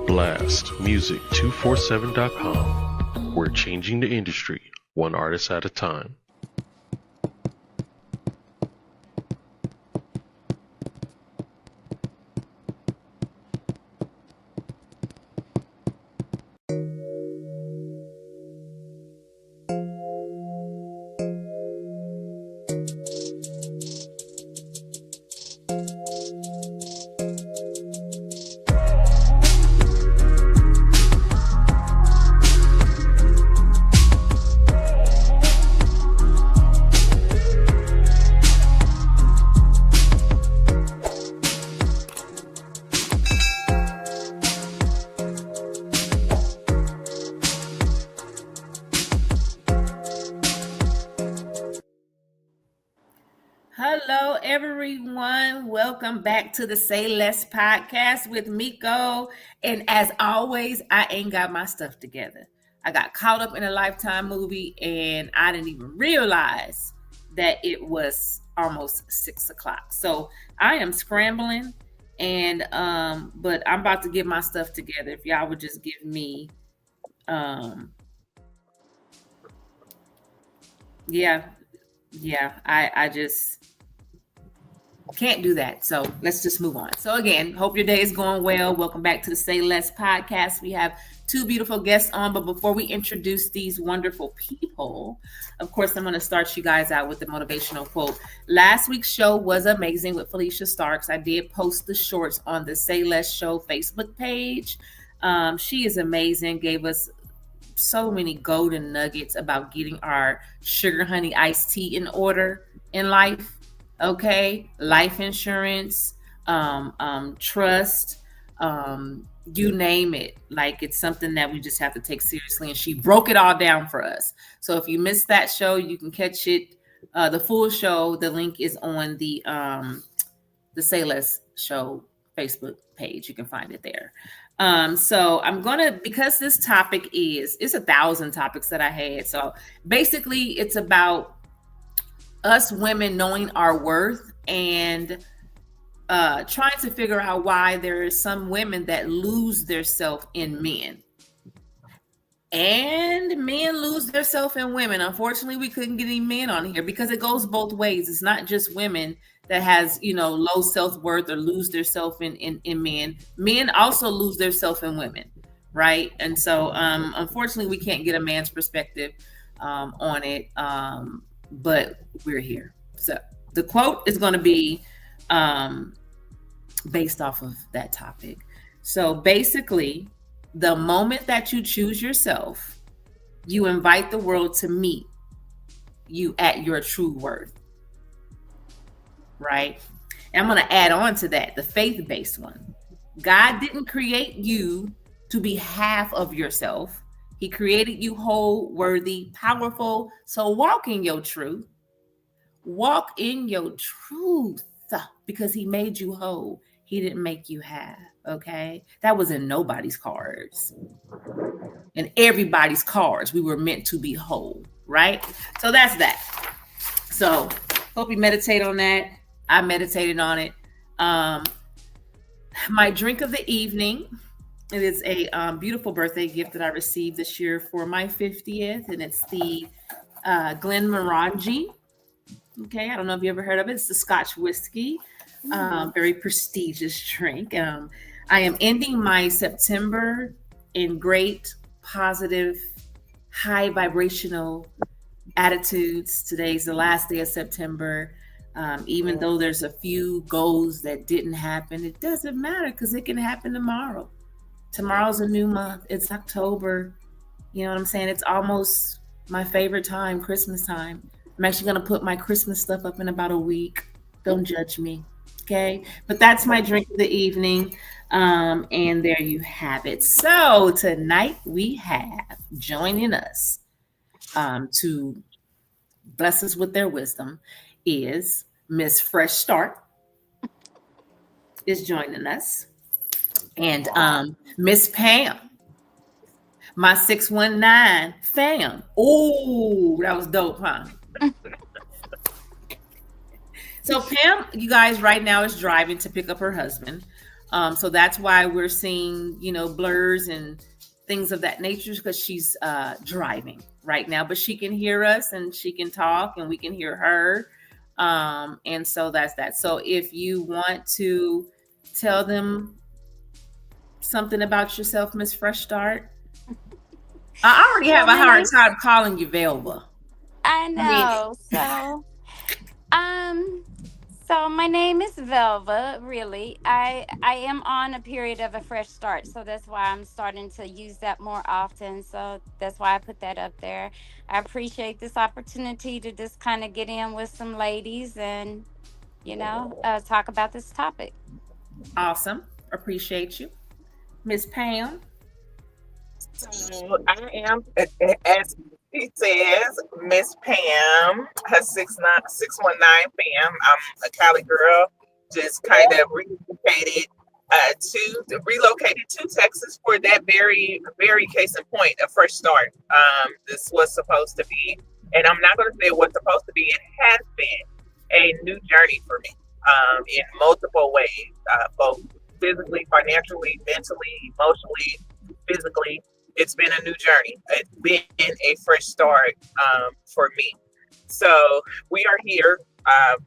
blastmusic247.com. We're changing the industry, one artist at a time. Hello, everyone. Welcome back to the Say Less podcast with Miko. And as always, I ain't got my stuff together. I got caught up in a Lifetime movie and I didn't even realize that it was almost 6 o'clock. So I am scrambling and but I'm about to get my stuff together. If y'all would just give me I just can't do that. So let's just move on. So again, hope your day is going well. Welcome back to the Say Less podcast. We have two beautiful guests on, but before we introduce these wonderful people, of course, I'm going to start you guys out with the motivational quote. Last week's show was amazing with Felicia Starks. I did post the shorts on the Say Less Show Facebook page. She is amazing. Gave us so many golden nuggets about getting our sugar honey iced tea in order in life. Okay, life insurance, trust, you name it. Like, it's something that we just have to take seriously. And she broke it all down for us. So if you missed that show, you can catch it. The full show, the link is on the Say Less Show Facebook page. You can find it there. So I'm gonna, because this topic it's 1,000 topics that I had. So basically it's about us women knowing our worth and trying to figure out why there are some women that lose their self in men. And men lose their self in women. Unfortunately, we couldn't get any men on here because it goes both ways. It's not just women that has, low self-worth or lose their self in men. Men also lose their self in women, right? And so unfortunately, we can't get a man's perspective on it. But we're here. So the quote is going to be based off of that topic. So basically, the moment that you choose yourself, you invite the world to meet you at your true worth. Right? And I'm going to add on to that, the faith-based one. God didn't create you to be half of yourself. He created you whole, worthy, powerful. So walk in your truth. Walk in your truth because he made you whole. He didn't make you half, okay? That was in nobody's cards. In everybody's cards, we were meant to be whole, right? So that's that. So hope you meditate on that. I meditated on it. My drink of the evening, it is a beautiful birthday gift that I received this year for my 50th, and it's the Glenmorangie. Okay, I don't know if you ever heard of it. It's the Scotch whiskey, very prestigious drink. I am ending my September in great, positive, high vibrational attitudes. Today's the last day of September. Even though there's a few goals that didn't happen, it doesn't matter because it can happen tomorrow. Tomorrow's a new month. It's October. You know what I'm saying? It's almost my favorite time, Christmas time. I'm actually going to put my Christmas stuff up in about a week. Don't judge me. Okay. But that's my drink of the evening. And there you have it. So tonight we have joining us to bless us with their wisdom is Miss Fresh Start is joining us. And Miss Pam, my 619 fam. Oh, that was dope, huh? So Pam, you guys, right now is driving to pick up her husband. So that's why we're seeing, blurs and things of that nature, because she's driving right now, but she can hear us and she can talk and we can hear her. And so that's that. So if you want to tell them something about yourself, Miss Fresh Start. I already Well, have a my hard name, time calling you Velva. I I mean, know. Um, so my name is Velva. Really, I am on a period of a fresh start, so that's why I'm starting to use that more often. So that's why I put that up there. I appreciate this opportunity to just kind of get in with some ladies and talk about this topic. awesome. Appreciate you. Miss Pam. So I am, as he says, Miss Pam, her 619 Pam. I'm a Cali girl, just kind of relocated to Texas for that very case in point, a fresh start. This was supposed to be, and I'm not going to say it was supposed to be. It has been a new journey for me, in multiple ways, both physically, financially, mentally, emotionally, physically. It's been a new journey. It's been a fresh start, for me. So we are here,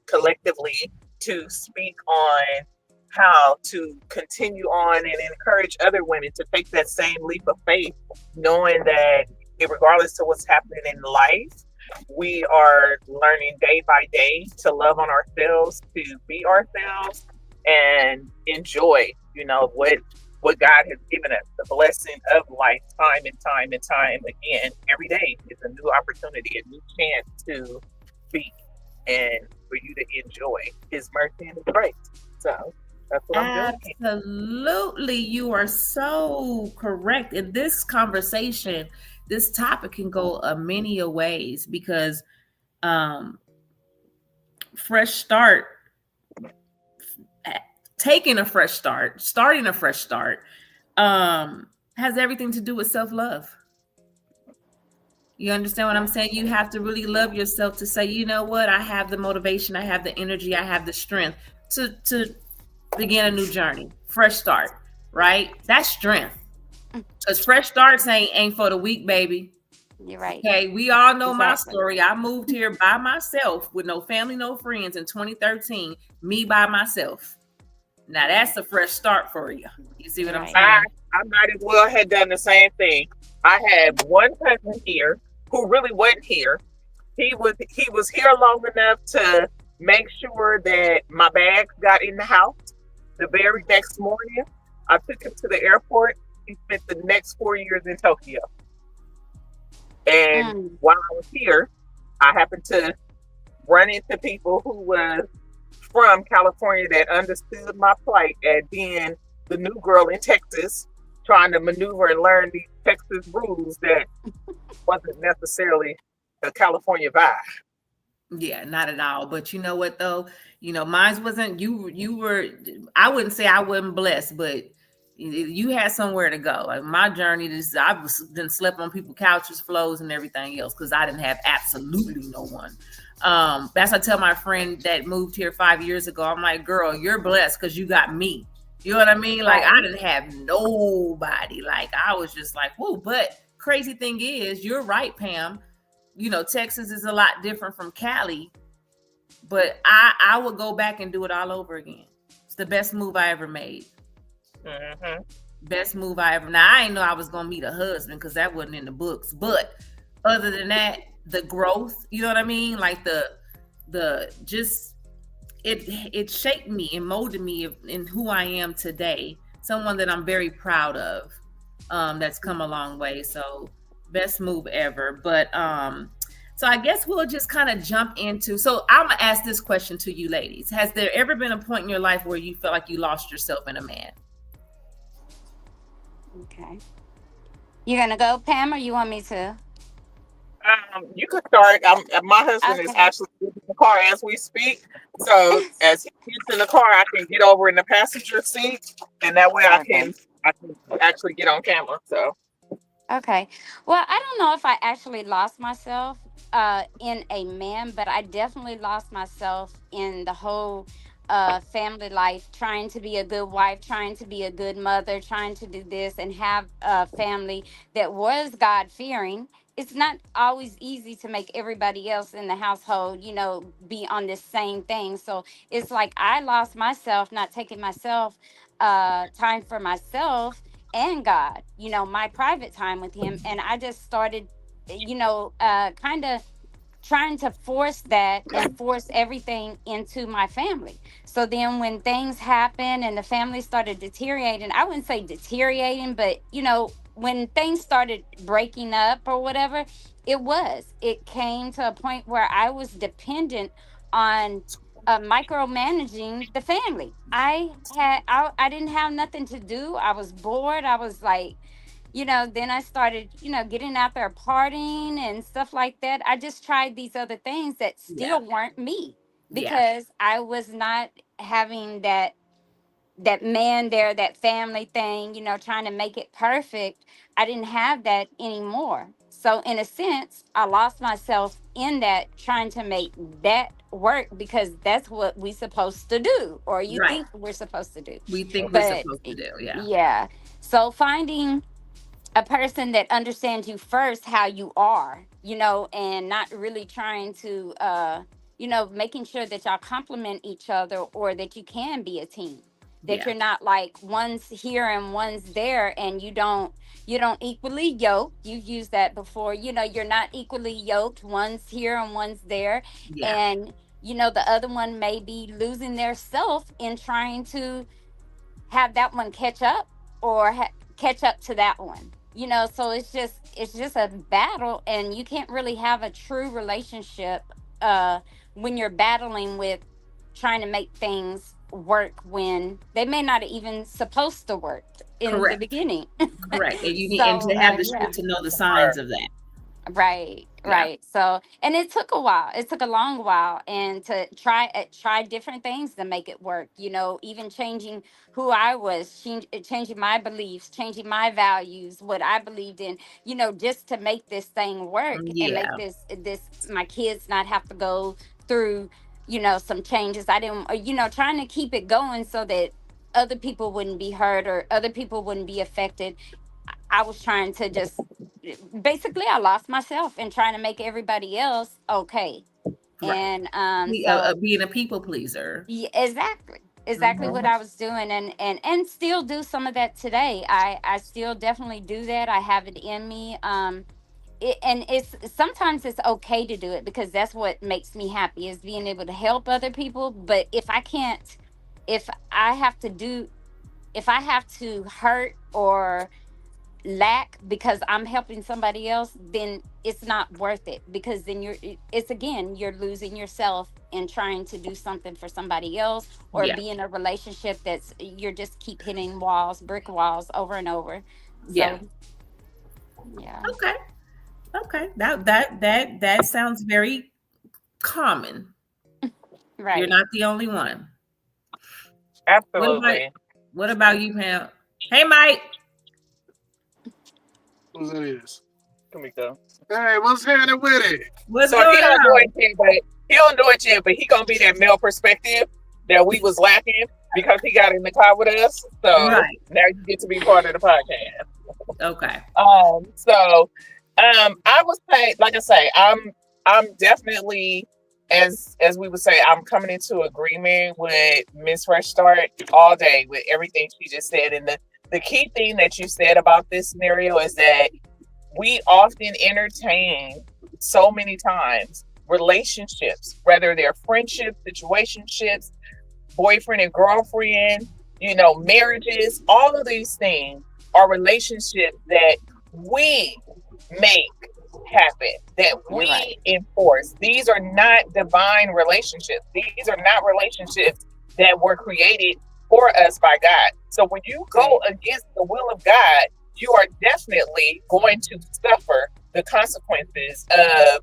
collectively, to speak on how to continue on and encourage other women to take that same leap of faith, knowing that regardless of what's happening in life, we are learning day by day to love on ourselves, to be ourselves, and enjoy, what God has given us, the blessing of life, time and time again. Every day is a new opportunity, a new chance to speak and for you to enjoy His mercy and His grace. So that's what I'm doing. Absolutely. You are so correct. In this conversation, this topic can go a many a ways because um, fresh start, taking a fresh start, starting a fresh start, has everything to do with self love. You understand what I'm saying? You have to really love yourself to say, you know what, I have the motivation, I have the energy, I have the strength to begin a new journey, fresh start, right? That's strength. Because fresh starts ain't for the weak, baby. You're right. Okay, we all know my Exactly. story. I moved here by myself with no family, no friends in 2013. Me by myself. Now that's a fresh start for you. You see what You're I'm right. I saying? I might as well have done the same thing. I had one cousin here who really wasn't here. He was here long enough to make sure that my bags got in the house. The very next morning, I took him to the airport. He spent the next 4 years in Tokyo. And Mm. while I was here, I happened to run into people who was from California that understood my plight at being the new girl in Texas, trying to maneuver and learn these Texas rules that wasn't necessarily the California vibe. Yeah, not at all. But you know what though? Mine wasn't you were I wouldn't say I wasn't blessed, but you had somewhere to go. Like my journey is I was then slept on people's couches, floors, and everything else because I didn't have absolutely no one. That's I tell my friend that moved here 5 years ago. I'm like, girl, you're blessed because you got me. You know what I mean? Like I Right. didn't have nobody. Like I was just like, whoa. But crazy thing is, you're right, Pam. Texas is a lot different from Cali, but I would go back and do it all over again. It's the best move I ever made. Hmm. Best move I ever. Now I didn't know I was gonna meet a husband because that wasn't in the books. But other than that, the growth, you know what I mean? Like the just it shaped me and molded me in who I am today. Someone that I'm very proud of. That's come a long way. So best move ever. But so I guess we'll just kind of jump into. So I'm gonna ask this question to you, ladies. Has there ever been a point in your life where you felt like you lost yourself in a man? Okay. You gonna go, Pam, or you want me to? You could start. My husband is Okay. actually in the car as we speak. So as he gets in the car, I can get over in the passenger seat, and that way Okay. I can actually get on camera. So Okay. Well, I don't know if I actually lost myself in a man, but I definitely lost myself in the whole family life, trying to be a good wife, trying to be a good mother, trying to do this and have a family that was God fearing. It's not always easy to make everybody else in the household, be on this same thing. So it's like I lost myself, not taking myself time for myself and God, my private time with Him. And I just started, kind of trying to force that and force everything into my family. So then when things happen and the family started deteriorating, I wouldn't say deteriorating, but when things started breaking up or whatever, it came to a point where I was dependent on micromanaging the family. I didn't have nothing to do. I was bored. I was like, then I started, getting out there partying and stuff like that. I just tried these other things that Yeah. still weren't me Yeah. because I was not having that man there, that family thing, trying to make it perfect. I didn't have that anymore. So in a sense, I lost myself in that trying to make that work because that's what we supposed to do, or you Right. think we're supposed to do. We think we're But supposed to do. Yeah. yeah. So finding a person that understands you first how you are, and not really trying to making sure that y'all complement each other or that you can be a team, that Yeah. you're not like one's here and one's there and you don't equally yoke. You've used that before. You're not equally yoked. One's here and one's there. Yeah. And the other one may be losing their self in trying to have that one catch up or catch up to that one. So it's just a battle, and you can't really have a true relationship when you're battling with trying to make things work when they may not even supposed to work in the Correct. beginning. Correct. And you need and So to have the yeah. street to know the signs of that. Right, Yeah. right. So, and it took a while. It took a long while, and to try different things to make it work. Even changing who I was, changing my beliefs, changing my values, what I believed in. Just to make this thing work and make Yeah. this my kids not have to go through some changes. I didn't, trying to keep it going so that other people wouldn't be hurt or other people wouldn't be affected. I was trying to just basically I lost myself in trying to make everybody else okay. Right. And Being a people pleaser. yeah, exactly what I was doing, and still do some of that today. I still definitely do that. I have it in me. And it's sometimes it's okay to do it because that's what makes me happy is being able to help other people. But if I have to do if I have to hurt or lack because I'm helping somebody else, then it's not worth it because then you're losing yourself in trying to do something for somebody else or Yeah. be in a relationship that's you're just keep hitting brick walls over and over. Yeah. So yeah. Okay. Okay. That sounds very common. You're Right. not the only one. Absolutely. What about you, Pam? Hey, Mike. Who's that is? Comeiko. Hey, what's happening with it? What's So going he don't do on? it yet, but he don't do it yet, but he gonna be that male perspective that we was lacking because he got in the car with us. So Right. now you get to be part of the podcast. Okay. I would say, like I say, I'm definitely as we would say, I'm coming into agreement with Miss Fresh Start all day with everything she just said. And the key thing that you said about this scenario is that we often entertain so many times relationships, whether they're friendships, situationships, boyfriend and girlfriend, marriages, all of these things are relationships that we make happen, that we Right. enforce. These are not divine relationships. These are not relationships that were created for us by God. So when you go against the will of God, you are definitely going to suffer the consequences of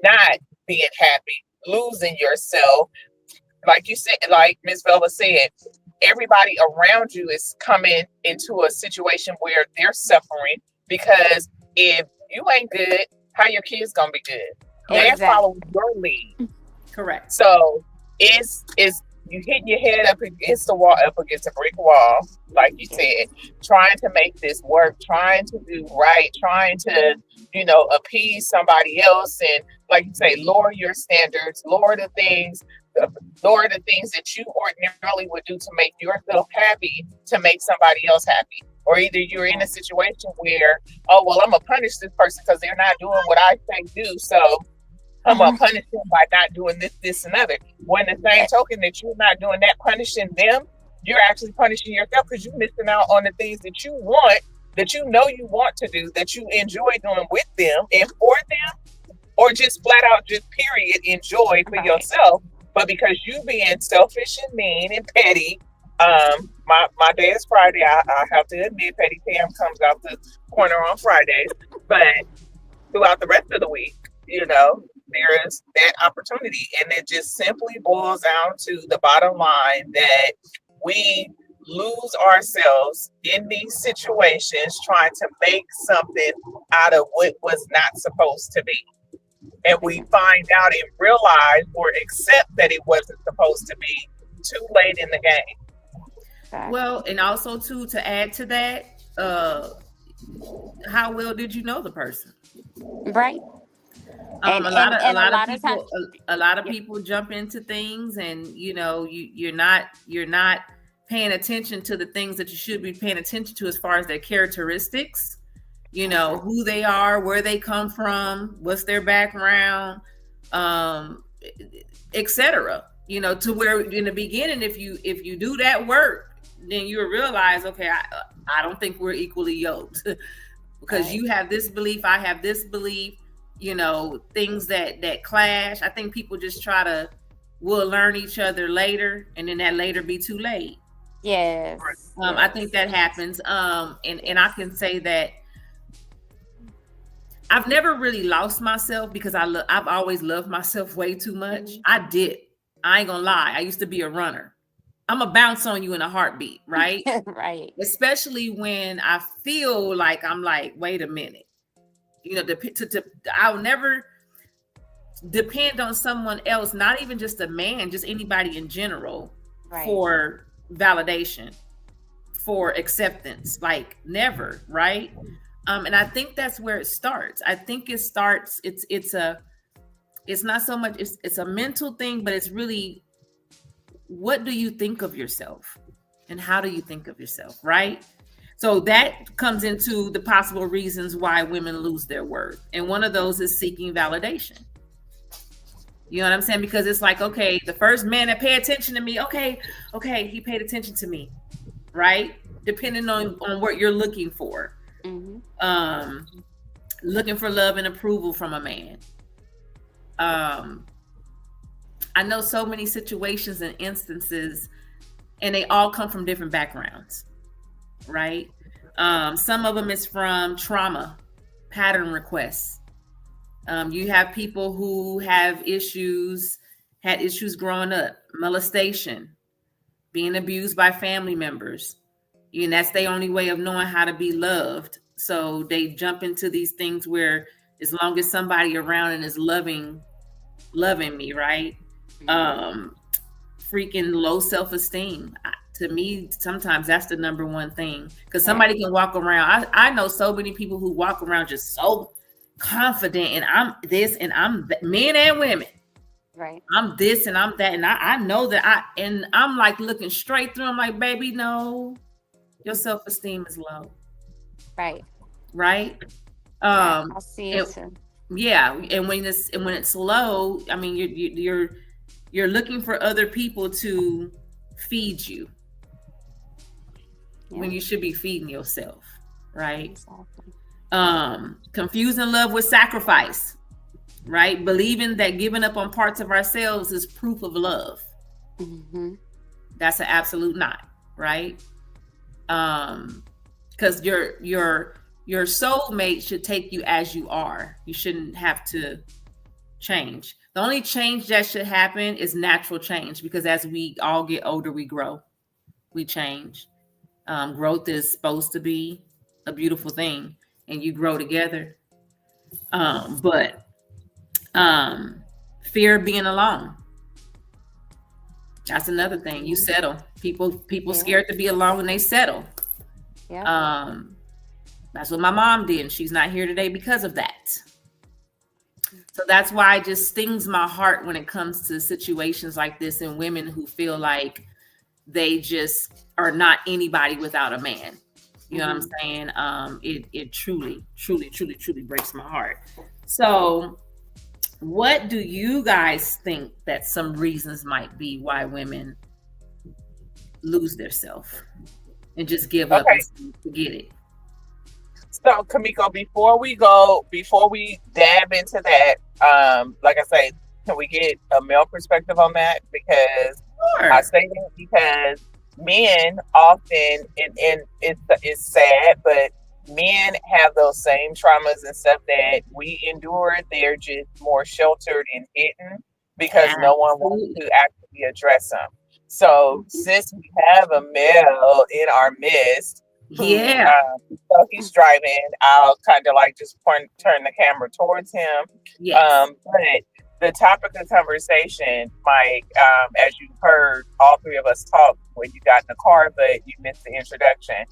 not being happy, losing yourself. Like you said, like Miss Vela said, everybody around you is coming into a situation where they're suffering because if you ain't good, how your kids gonna be good? They're Exactly. following your lead. Correct. So it's you hit your head up against the wall, up against a brick wall, like you said, trying to make this work, trying to do right, trying to, appease somebody else, and like you say, lower your standards, lower the things that you ordinarily would do to make yourself happy, to make somebody else happy. Or either you're in a situation where, oh, well, I'm gonna punish this person because they're not doing what I say do, so I'm gonna punish them by not doing this, and other. When the same token that you're not doing that, punishing them, you're actually punishing yourself because you're missing out on the things that you want, that you know you want to do, that you enjoy doing with them and for them, or just flat out just period enjoy for yourself. But because you being selfish and mean and petty, my day is Friday. I have to admit, Petty Pam comes out the corner on Fridays, but throughout the rest of the week, there is that opportunity, and it just simply boils down to the bottom line that we lose ourselves in these situations trying to make something out of what was not supposed to be. And we find out and realize or accept that it wasn't supposed to be too late in the game. Well, and also too, to add to that, how well did you know the person? Right. A lot of people jump into things, and you're not paying attention to the things that you should be paying attention to as far as their characteristics, who they are, where they come from, what's their background, etc. To where in the beginning, if you do that work, then you'll realize, okay, I don't think we're equally yoked because you have this belief, I have this belief, things that clash. I think people just will learn each other later, and then that later be too late. Yes. I think that happens. And I can say that I've never really lost myself because I've always loved myself way too much. I ain't gonna lie. I used to be a runner. I'm gonna bounce on you in a heartbeat, right? Right. Especially when I feel like I'm like, wait a minute. I'll never depend on someone else, not even just a man, just anybody in general, for validation, for acceptance, like never, right? And I think that's where it starts. I think it starts, it's not so much, it's a mental thing, but it's really, what do you think of yourself? And how do you think of yourself, right? So that comes into the possible reasons why women lose their worth. And one of those is seeking validation. You know what I'm saying? Because it's like, okay, the first man that paid attention to me, okay, he paid attention to me, right? Depending on what you're looking for. Mm-hmm. Looking for love and approval from a man. I know so many situations and instances, and they all come from different backgrounds, right? Some of them is from trauma, pattern requests. You have people who have had issues growing up, molestation, being abused by family members. And that's their only way of knowing how to be loved. So they jump into these things where as long as somebody around and is loving me, right? Freaking low self-esteem. To me, sometimes that's the number one thing. Because somebody can walk around. I know so many people who walk around just so confident, and I'm this and I'm that, men and women. Right. I'm this and I'm that. And I know that I'm like looking straight through. I'm like, baby, no, your self-esteem is low. Right. Right. I see it too. Yeah. And when it's low, I mean, you're looking for other people to feed you when you should be feeding yourself, right? Exactly. Confusing love with sacrifice, right? Believing that giving up on parts of ourselves is proof of love. Mm-hmm. That's an absolute not, right? Because your soulmate should take you as you are. You shouldn't have to change. The only change that should happen is natural change, because as we all get older, we grow, we change. Growth is supposed to be a beautiful thing, and you grow together. But fear of being alone. That's another thing. You settle. People scared to be alone when they settle. Yeah. That's what my mom did, and she's not here today because of that. So that's why it just stings my heart when it comes to situations like this and women who feel like they just are not anybody without a man. You know what I'm saying? It truly breaks my heart. So what do you guys think that some reasons might be why women lose their self and just give up and forget it? So, Comeiko, before we dab into that, like I say, can we get a male perspective on that? Because Sure. I say that because men often, and it's sad, but men have those same traumas and stuff that we endure. They're just more sheltered and hidden because no one wants to actually address them. So, since we have a male in our midst, so he's driving, I'll kind of like just turn the camera towards him. Yes. But the topic of conversation, Mike, as you heard all three of us talk when you got in the car, but you missed the introduction.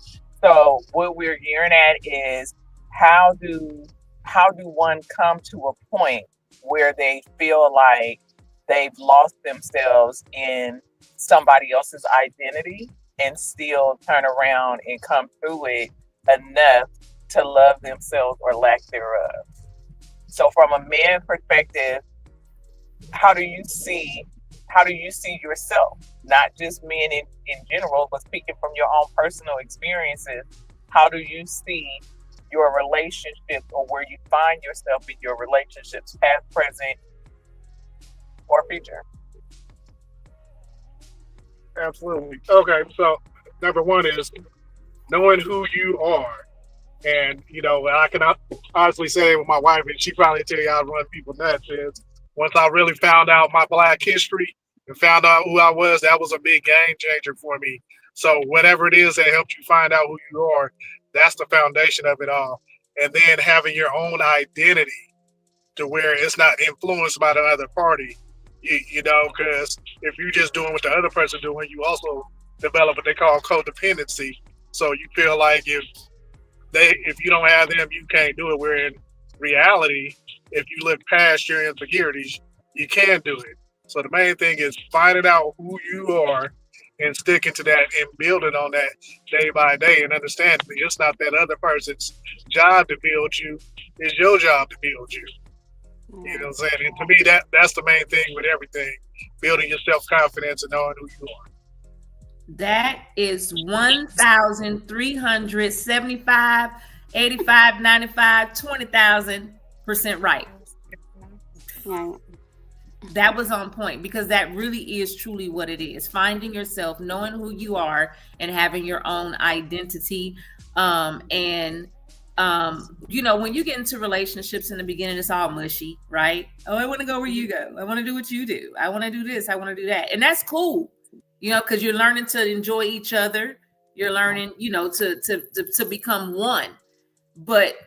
So what we're gearing at is how do one come to a point where they feel like they've lost themselves in somebody else's identity and still turn around and come through it enough to love themselves or lack thereof. So from a man perspective, how do you see yourself? Not just men in general, but speaking from your own personal experiences, how do you see your relationship or where you find yourself in your relationships, past, present, or future? Absolutely. Okay, so number one is knowing who you are. And, I can honestly say with my wife, and she probably tell you I run people nuts, is once I really found out my Black history and found out who I was, that was a big game changer for me. So whatever it is that helps you find out who you are, that's the foundation of it all. And then having your own identity to where it's not influenced by the other party, because if you're just doing what the other person doing, you also develop what they call codependency. So you feel like if you don't have them, you can't do it. Where in reality, if you look past your insecurities, you can do it. So the main thing is finding out who you are and sticking to that and building on that day by day and understanding it's not that other person's job to build you, it's your job to build you. You know what I'm saying? And to me, that's the main thing with everything, building your self-confidence and knowing who you are. That is 1,375, 85, 95, 20,000% right. That was on point because that really is truly what it is. Finding yourself, knowing who you are, and having your own identity. When you get into relationships in the beginning, it's all mushy, right? Oh, I want to go where you go. I want to do what you do. I want to do this. I want to do that. And that's cool, because you're learning to enjoy each other. You're learning, to become one. But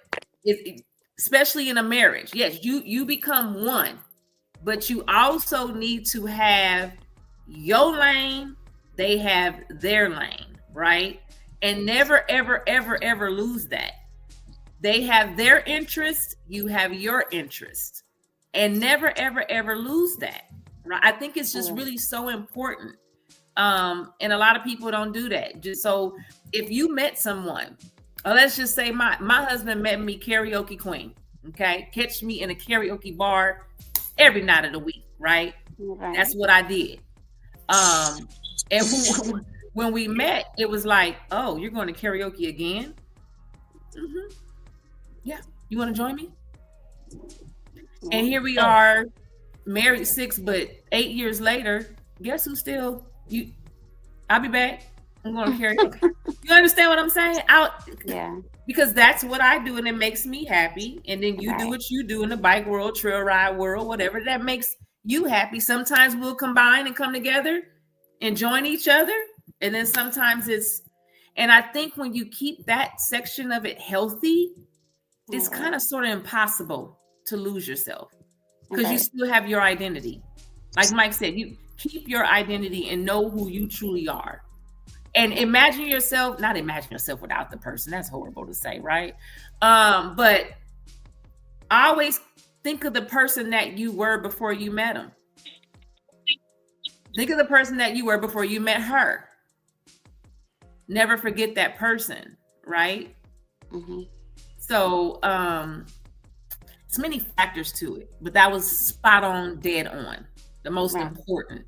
especially in a marriage, yes, you become one, but you also need to have your lane. They have their lane, right? And never, ever, ever, ever lose that. They have their interest, you have your interest, and never, ever, ever lose that. Right? I think it's just really so important. And a lot of people don't do that. Just so if you met someone, or let's just say my husband met me karaoke queen. Okay, catch me in a karaoke bar every night of the week. Right, that's what I did. And when we met, it was like, oh, you're going to karaoke again? Mm-hmm. Yeah, you want to join me? And here we are, married 6, but 8 years later, guess who's still you? I'll be back. I'm going to karaoke. You understand what I'm saying? Yeah. Because that's what I do, and it makes me happy. And then you do what you do in the bike world, trail ride world, whatever that makes you happy. Sometimes we'll combine and come together and join each other, and then sometimes and I think when you keep that section of it healthy, it's kind of sort of impossible to lose yourself because you still have your identity. Like Mike said, keep your identity and know who you truly are. And imagine yourself, not imagine yourself without the person. That's horrible to say, right? But always think of the person that you were before you met him. Think of the person that you were before you met her. Never forget that person, right? Mm-hmm. So it's many factors to it, but that was spot on, dead on. The most important.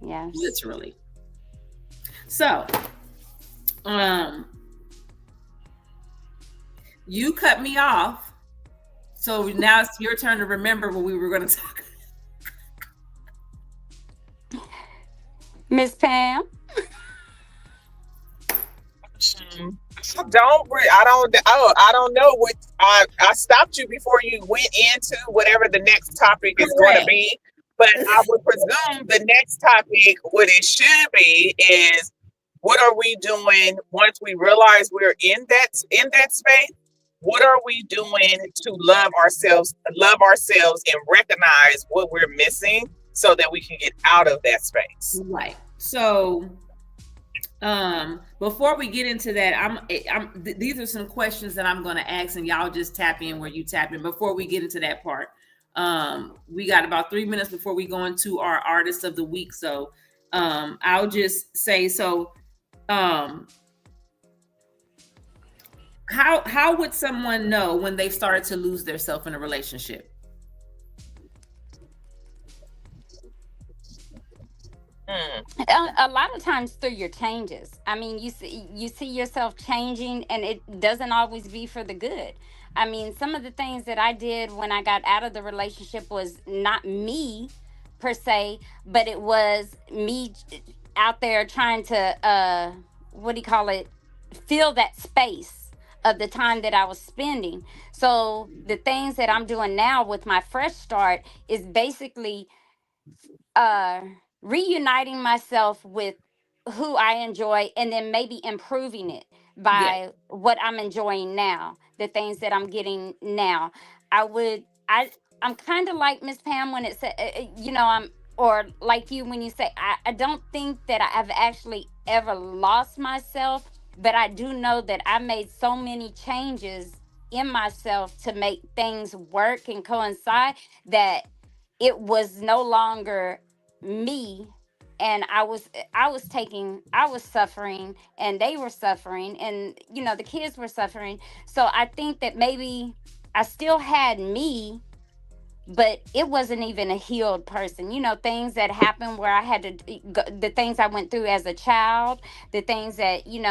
Yes. Literally. So you cut me off. So now it's your turn to remember what we were going to talk about. Miss Pam? I don't know what I stopped you before you went into whatever the next topic is going to be, but I would presume the next topic, what it should be, is what are we doing once we realize we're in that space? What are we doing to love ourselves, and recognize what we're missing so that we can get out of that space? Right. So before we get into that, these are some questions that I'm going to ask, and y'all just tap in where you tap in. Before we get into that part, we got about 3 minutes before we go into our artist of the week. So I'll just say, so how would someone know when they started to lose their self in a relationship? A lot of times through your changes. I mean, you see yourself changing, and it doesn't always be for the good. I mean, some of the things that I did when I got out of the relationship was not me per se, but it was me out there trying to fill that space of the time that I was spending. So the things that I'm doing now with my fresh start is basically reuniting myself with who I enjoy, and then maybe improving it by what I'm enjoying now, the things that I'm getting now. I'm kind of like Miss Pam when it said, or like you when you say, I don't think that I've actually ever lost myself, but I do know that I made so many changes in myself to make things work and coincide that it was no longer me, and I was suffering, and they were suffering, and the kids were suffering. So I think that maybe I still had me, but it wasn't even a healed person. Things that happened where I had to the things I went through as a child, the things that you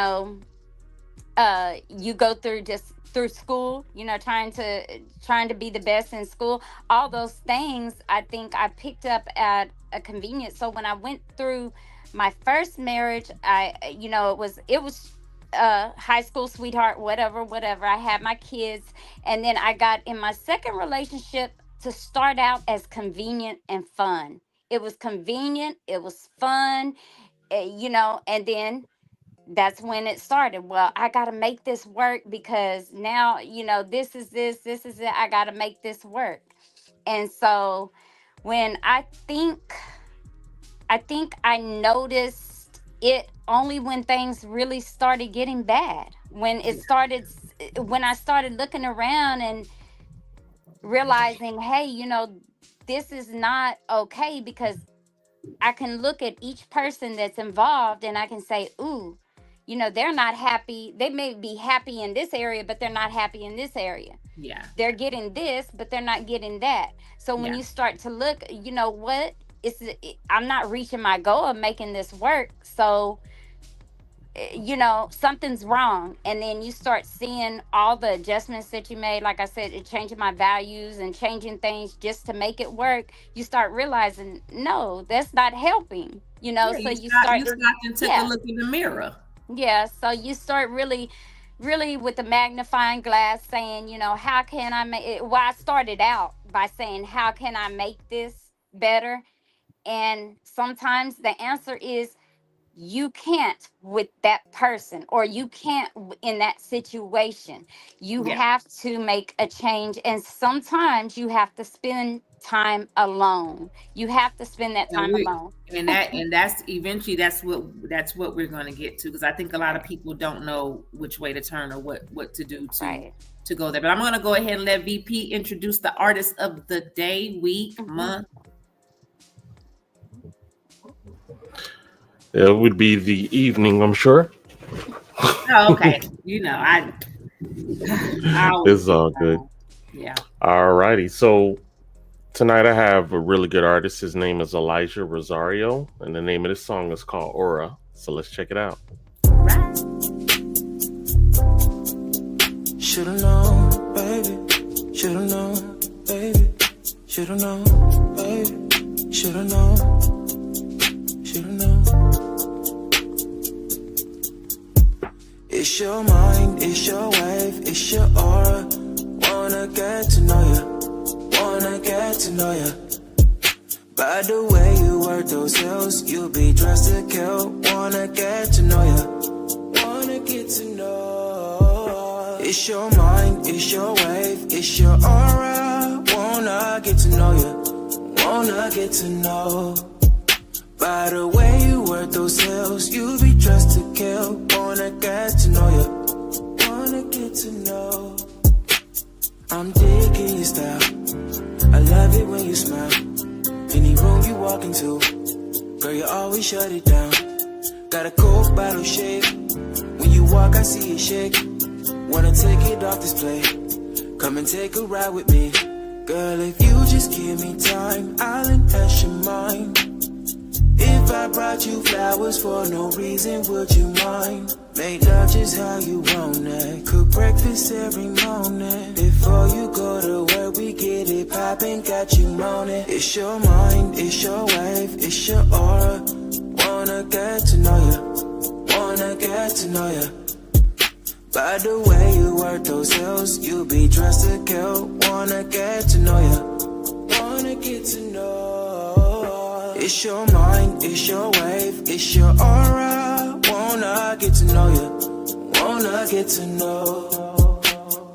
go through just through school, trying to be the best in school. All those things I think I picked up at a convenience. So when I went through my first marriage, it was high school sweetheart, whatever. I had my kids, and then I got in my second relationship to start out as convenient and fun. It was convenient, it was fun, and then that's when it started. Well, I got to make this work because now, this is it. I got to make this work. And so when I think I noticed it only when things really started getting bad. When I started looking around and realizing, hey, this is not okay, because I can look at each person that's involved and I can say, ooh, they're not happy. They may be happy in this area, but they're not happy in this area. Yeah. They're getting this, but they're not getting that. So when you start to look, what? I'm not reaching my goal of making this work. So, something's wrong. And then you start seeing all the adjustments that you made. Like I said, it changing my values and changing things just to make it work. You start realizing, no, that's not helping. So you start and took a look in the mirror. Yeah. So you start really with the magnifying glass saying, how can I make it? Well, I started out by saying, how can I make this better? And sometimes the answer is you can't with that person, or you can't in that situation. You Yeah. have to make a change, and sometimes you have to spend time alone. You have to spend that And time we alone. and that's eventually that's what we're going to get to, because I think a lot of people don't know which way to turn or what to do Right. to go there. But I'm going to go ahead and let VP introduce the artist of the day, week, month. It would be the evening, I'm sure. Oh, okay. I always It's all good. yeah. All righty. So tonight I have a really good artist. His name is Elijah Rosario, and the name of this song is called Aura. So let's check it out. Right. Should've known, baby. Should've known, baby. Should've known, baby. Should've known. Should've known. It's your mind, it's your wave, it's your aura. Wanna get to know you. Wanna get to know you. By the way you work those hills, you'll be dressed to kill. Wanna get to know you. Wanna get to know. It's your mind, it's your wave, it's your aura. Wanna get to know you. Wanna get to know. By the way you work those hills, you'll be dressed to kill. Wanna get to know you. Wanna get to know. I'm digging your style. I love it when you smile. Any room you walk into, girl, you always shut it down. Got a Coke bottle shake. When you walk, I see it shake. Wanna take it off display. Come and take a ride with me. Girl, if you just give me time, I'll enhance your mind. If I brought you flowers for no reason, would you mind? Make love just how you want it. Cook breakfast every morning. Before you go to work, we get it poppin', got you moaning. It's your mind, it's your wave, it's your aura. Wanna get to know you. Wanna get to know you. By the way you work those hills, you'll be dressed to kill. Wanna get to know you. Wanna get to know. It's your mind, it's your wave, it's your aura. Wanna get to know you. Wanna get to know.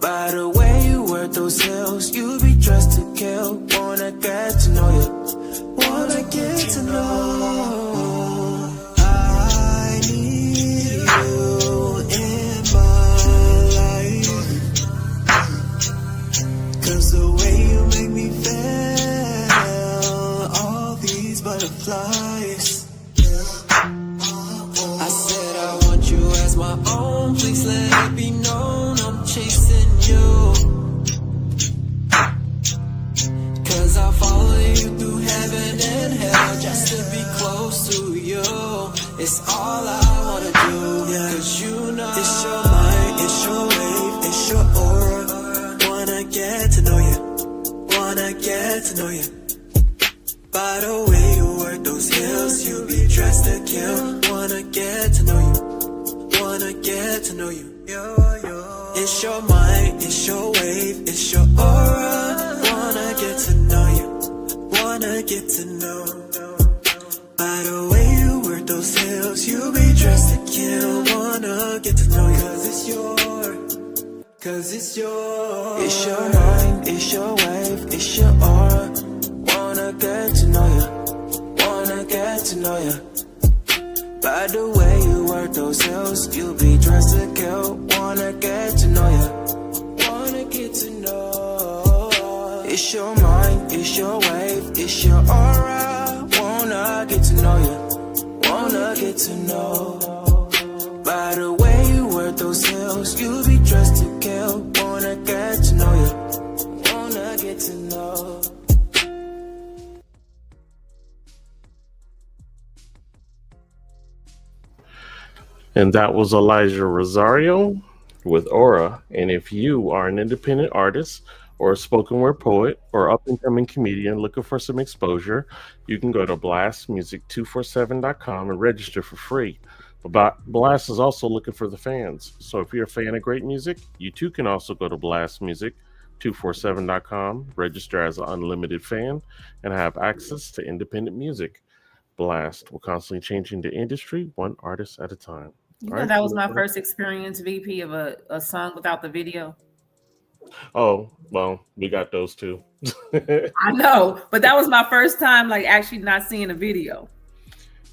By the way you work those hills, you'll be dressed to kill. Wanna get to know you. Wanna get to know. I need you in my life. 'Cause the way you make me feel, all these butterflies. I said I want you as my own, please let it be known I'm chasing you. 'Cause I'll follow you through heaven and hell just to be close to you. It's all I wanna do, 'cause you know it's your mind, it's your wave, it's your aura. Wanna get to know you, wanna get to know you. By the way you work those hills, you'll be dressed to kill. Wanna get to know you, wanna get to know you. It's your mind, it's your wave, it's your aura. Wanna get to know you, wanna get to know. By the way you work those hills, you'll be dressed to kill. Wanna get to know you, 'cause it's yours. It's your mind, it's your wave, it's your aura. Wanna get to know you, wanna get to know you. By the way you work those hills, you'll be dressed to kill. Wanna get to know you, wanna get to know. It's your mind, it's your wave, it's your aura. Wanna get to know you, wanna get to know. By the way you work those hills, you'll be dressed to kill. Wanna get to know you, wanna get to know. And that was Elijah Rosario with Aura. And if you are an independent artist or a spoken word poet or up and coming comedian looking for some exposure, you can go to blastmusic247.com and register for free. But Blast is also looking for the fans. So if you're a fan of great music, you too can also go to blastmusic247.com, register as an unlimited fan, and have access to independent music. blast. We're constantly changing the industry, one artist at a time. You All know, right. that was my first experience, VP, of a song without the video. Oh, well, we got those too. I know, but that was my first time, like, actually not seeing a video.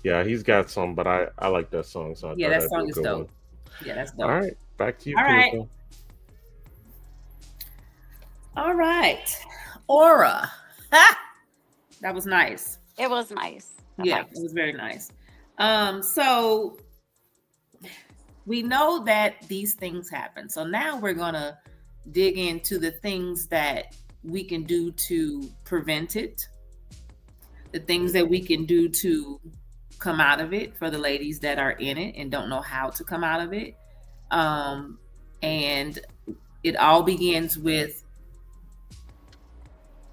Yeah, he's got some, but I like that song, so I Yeah, thought that that'd be a song is good dope. one. Yeah, that's All dope. right, back to you, All right. Comeiko. All right. Aura. Ha! That was nice. It was nice. Yeah, it was very nice. So we know that these things happen. So now we're gonna dig into the things that we can do to prevent it, the things that we can do to come out of it for the ladies that are in it and don't know how to come out of it. And it all begins with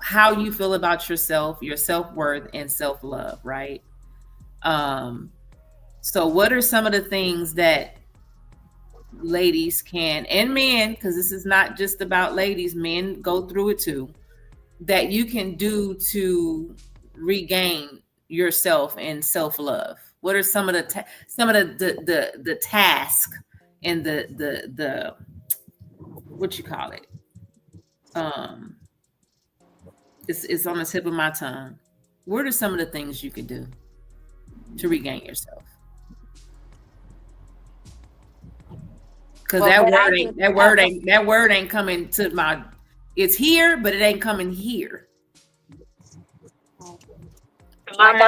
how you feel about yourself, your self-worth, and self-love, right? So what are some of the things that ladies can, and men, because this is not just about ladies, men go through it too, that you can do to regain yourself and self-love? What are some of the task and the what you call it? It's on the tip of my tongue. What are some of the things you can do to regain yourself? Because Well, that word ain't coming to my. It's here, but it ain't coming here. Like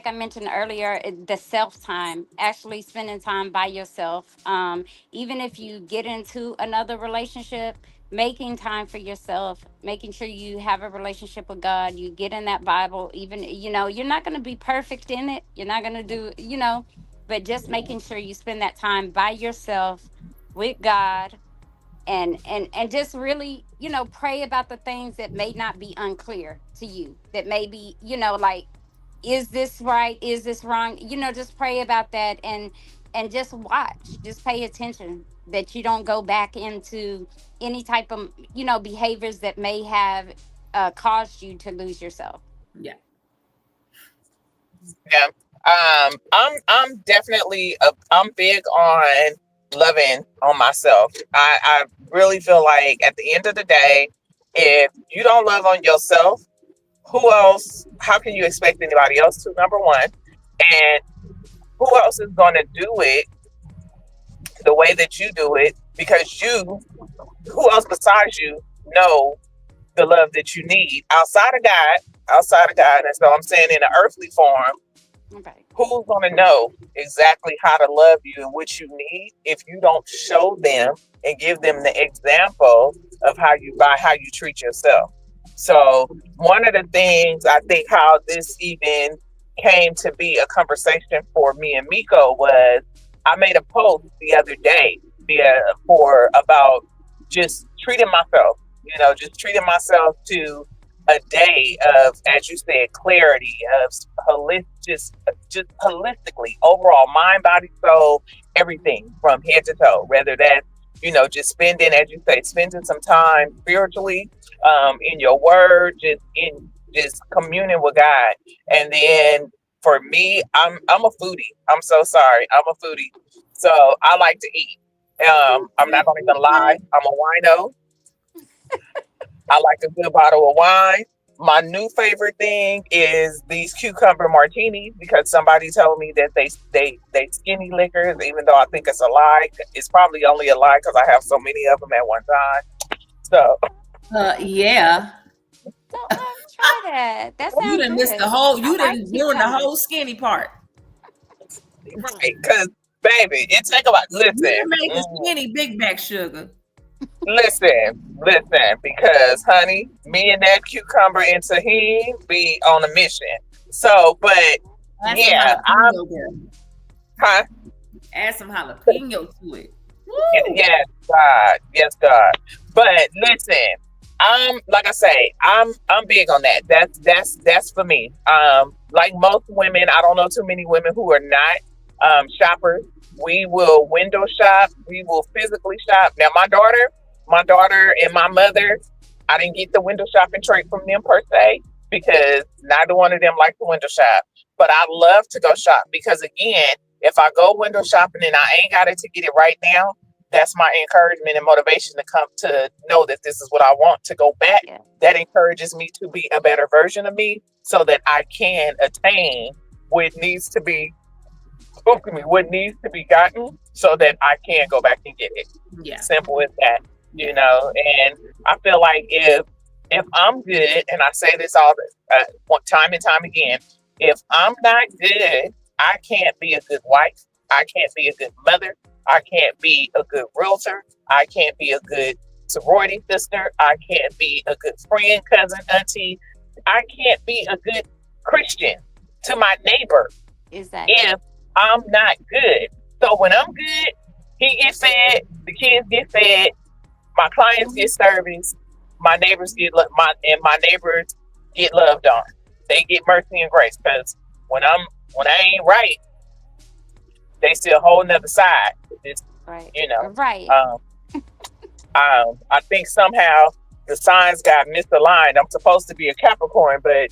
I mentioned earlier, the self time, actually spending time by yourself. Even if you get into another relationship, making time for yourself, making sure you have a relationship with God, you get in that Bible. Even, you're not going to be perfect in it. You're not going to do, but just making sure you spend that time by yourself with God, and just really, pray about the things that may not be unclear to you, that may be, like, is this right, is this wrong, just pray about that, and just watch, just pay attention, that you don't go back into any type of, behaviors that may have caused you to lose yourself. Yeah. I'm definitely I'm big on loving on myself. I really feel like at the end of the day, if you don't love on yourself, who else? How can you expect anybody else to? Number one, and who else is going to do it the way that you do it? Because who else besides you know the love that you need outside of God, and so I'm saying in an earthly form. Okay. Who's going to know exactly how to love you and what you need if you don't show them and give them the example of how you treat yourself? So one of the things I think how this even came to be a conversation for me and Miko was I made a post the other day for about just treating myself, just treating myself to a day of, as you said, clarity of just holistically, overall, mind, body, soul, everything from head to toe. Whether that's just spending, as you say, spending some time spiritually, in your word, just communing with God, and then for me, I'm a foodie. I'm so sorry, I'm a foodie, so I like to eat. I'm not gonna even lie, I'm a wino. I like a good bottle of wine. My new favorite thing is these cucumber martinis because somebody told me that they skinny liquors, even though I think it's a lie. It's probably only a lie because I have so many of them at one time. So, yeah. So try that. That sounds You done good. missed the whole. You I done like doing the cucumbers. whole skinny part. right? Because baby, it take about You done listen. made the skinny big back sugar. Listen, because honey, me and that cucumber and tahini be on a mission. So, but Add yeah, some jalapeno, girl. huh? Add some jalapeno to it. Woo! Yes, God. But listen, like I say, I'm big on that. That's for me. Like most women, I don't know too many women who are not shoppers. We will window shop. We will physically shop. Now, my daughter and my mother, I didn't get the window shopping trait from them per se, because neither one of them like to window shop. But I love to go shop because, again, if I go window shopping and I ain't got it to get it right now, that's my encouragement and motivation to come to know that this is what I want to go back. Yeah. That encourages me to be a better version of me so that I can attain what needs to be gotten so that I can go back and get it. Yeah. Simple as that, and I feel like if I'm good, and I say this all the time and time again, if I'm not good, I can't be a good wife. I can't be a good mother. I can't be a good realtor. I can't be a good sorority sister. I can't be a good friend, cousin, auntie. I can't be a good Christian to my neighbor Exactly. if I'm not good. So when I'm good, he gets fed, the kids get fed, my clients get service, my neighbors get my neighbors get loved on. They get mercy and grace, because when I ain't right, they see a whole nother side. It's, Right. Right. Right. I think somehow the signs got misaligned. I'm supposed to be a Capricorn, but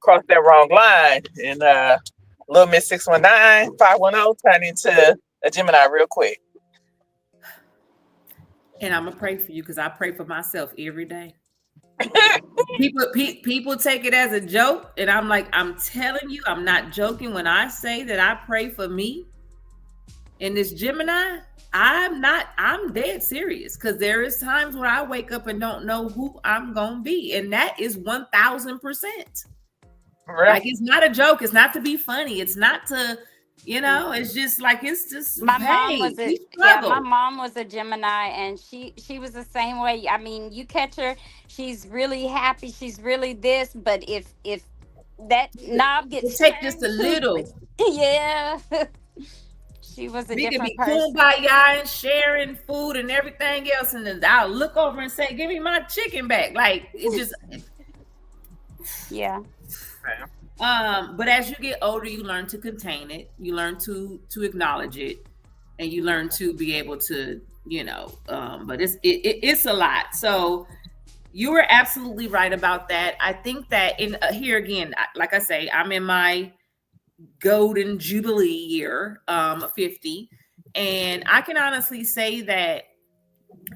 crossed that wrong line, and Little Miss 619 510 turned into a Gemini real quick. And I'm gonna pray for you because I pray for myself every day. People take it as a joke, and I'm like, I'm telling you, I'm not joking when I say that I pray for me. And this Gemini, I'm dead serious, because there is times when I wake up and don't know who I'm gonna be, and that is 1000%. Right. Like, it's not a joke. It's not to be funny. It's not to, it's just like, it's just, My mom was my mom was a Gemini, and she was the same way. I mean, you catch her, she's really happy, she's really this, but if that knob gets take just a little, yeah. She was a we different could be person. kumbaya and sharing food and everything else, and then I'll look over and say, "Give me my chicken back." Like, it just, yeah. But as you get older, you learn to contain it. You learn to acknowledge it, and you learn to be able to, but it's a lot. So you were absolutely right about that. I think that here again, like I say, I'm in my golden jubilee year, 50, and I can honestly say that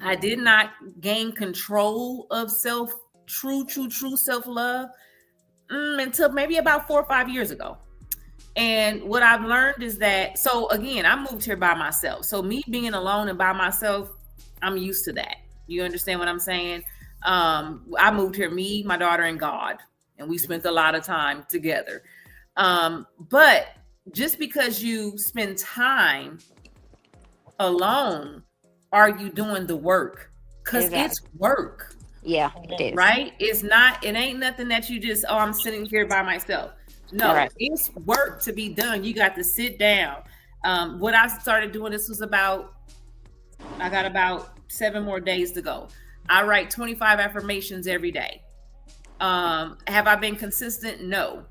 I did not gain control of true self-love until maybe about 4 or 5 years ago. And what I've learned is that, so again, I moved here by myself. So me being alone and by myself, I'm used to that. You understand what I'm saying? I moved here, me, my daughter, and God, and we spent a lot of time together. But just because you spend time alone, are you doing the work? Because it's work. Yeah, it is. Right? It ain't nothing that you just, I'm sitting here by myself. No, It's work to be done. You got to sit down. What I started doing, I got about 7 more days to go. I write 25 affirmations every day. Have I been consistent? No.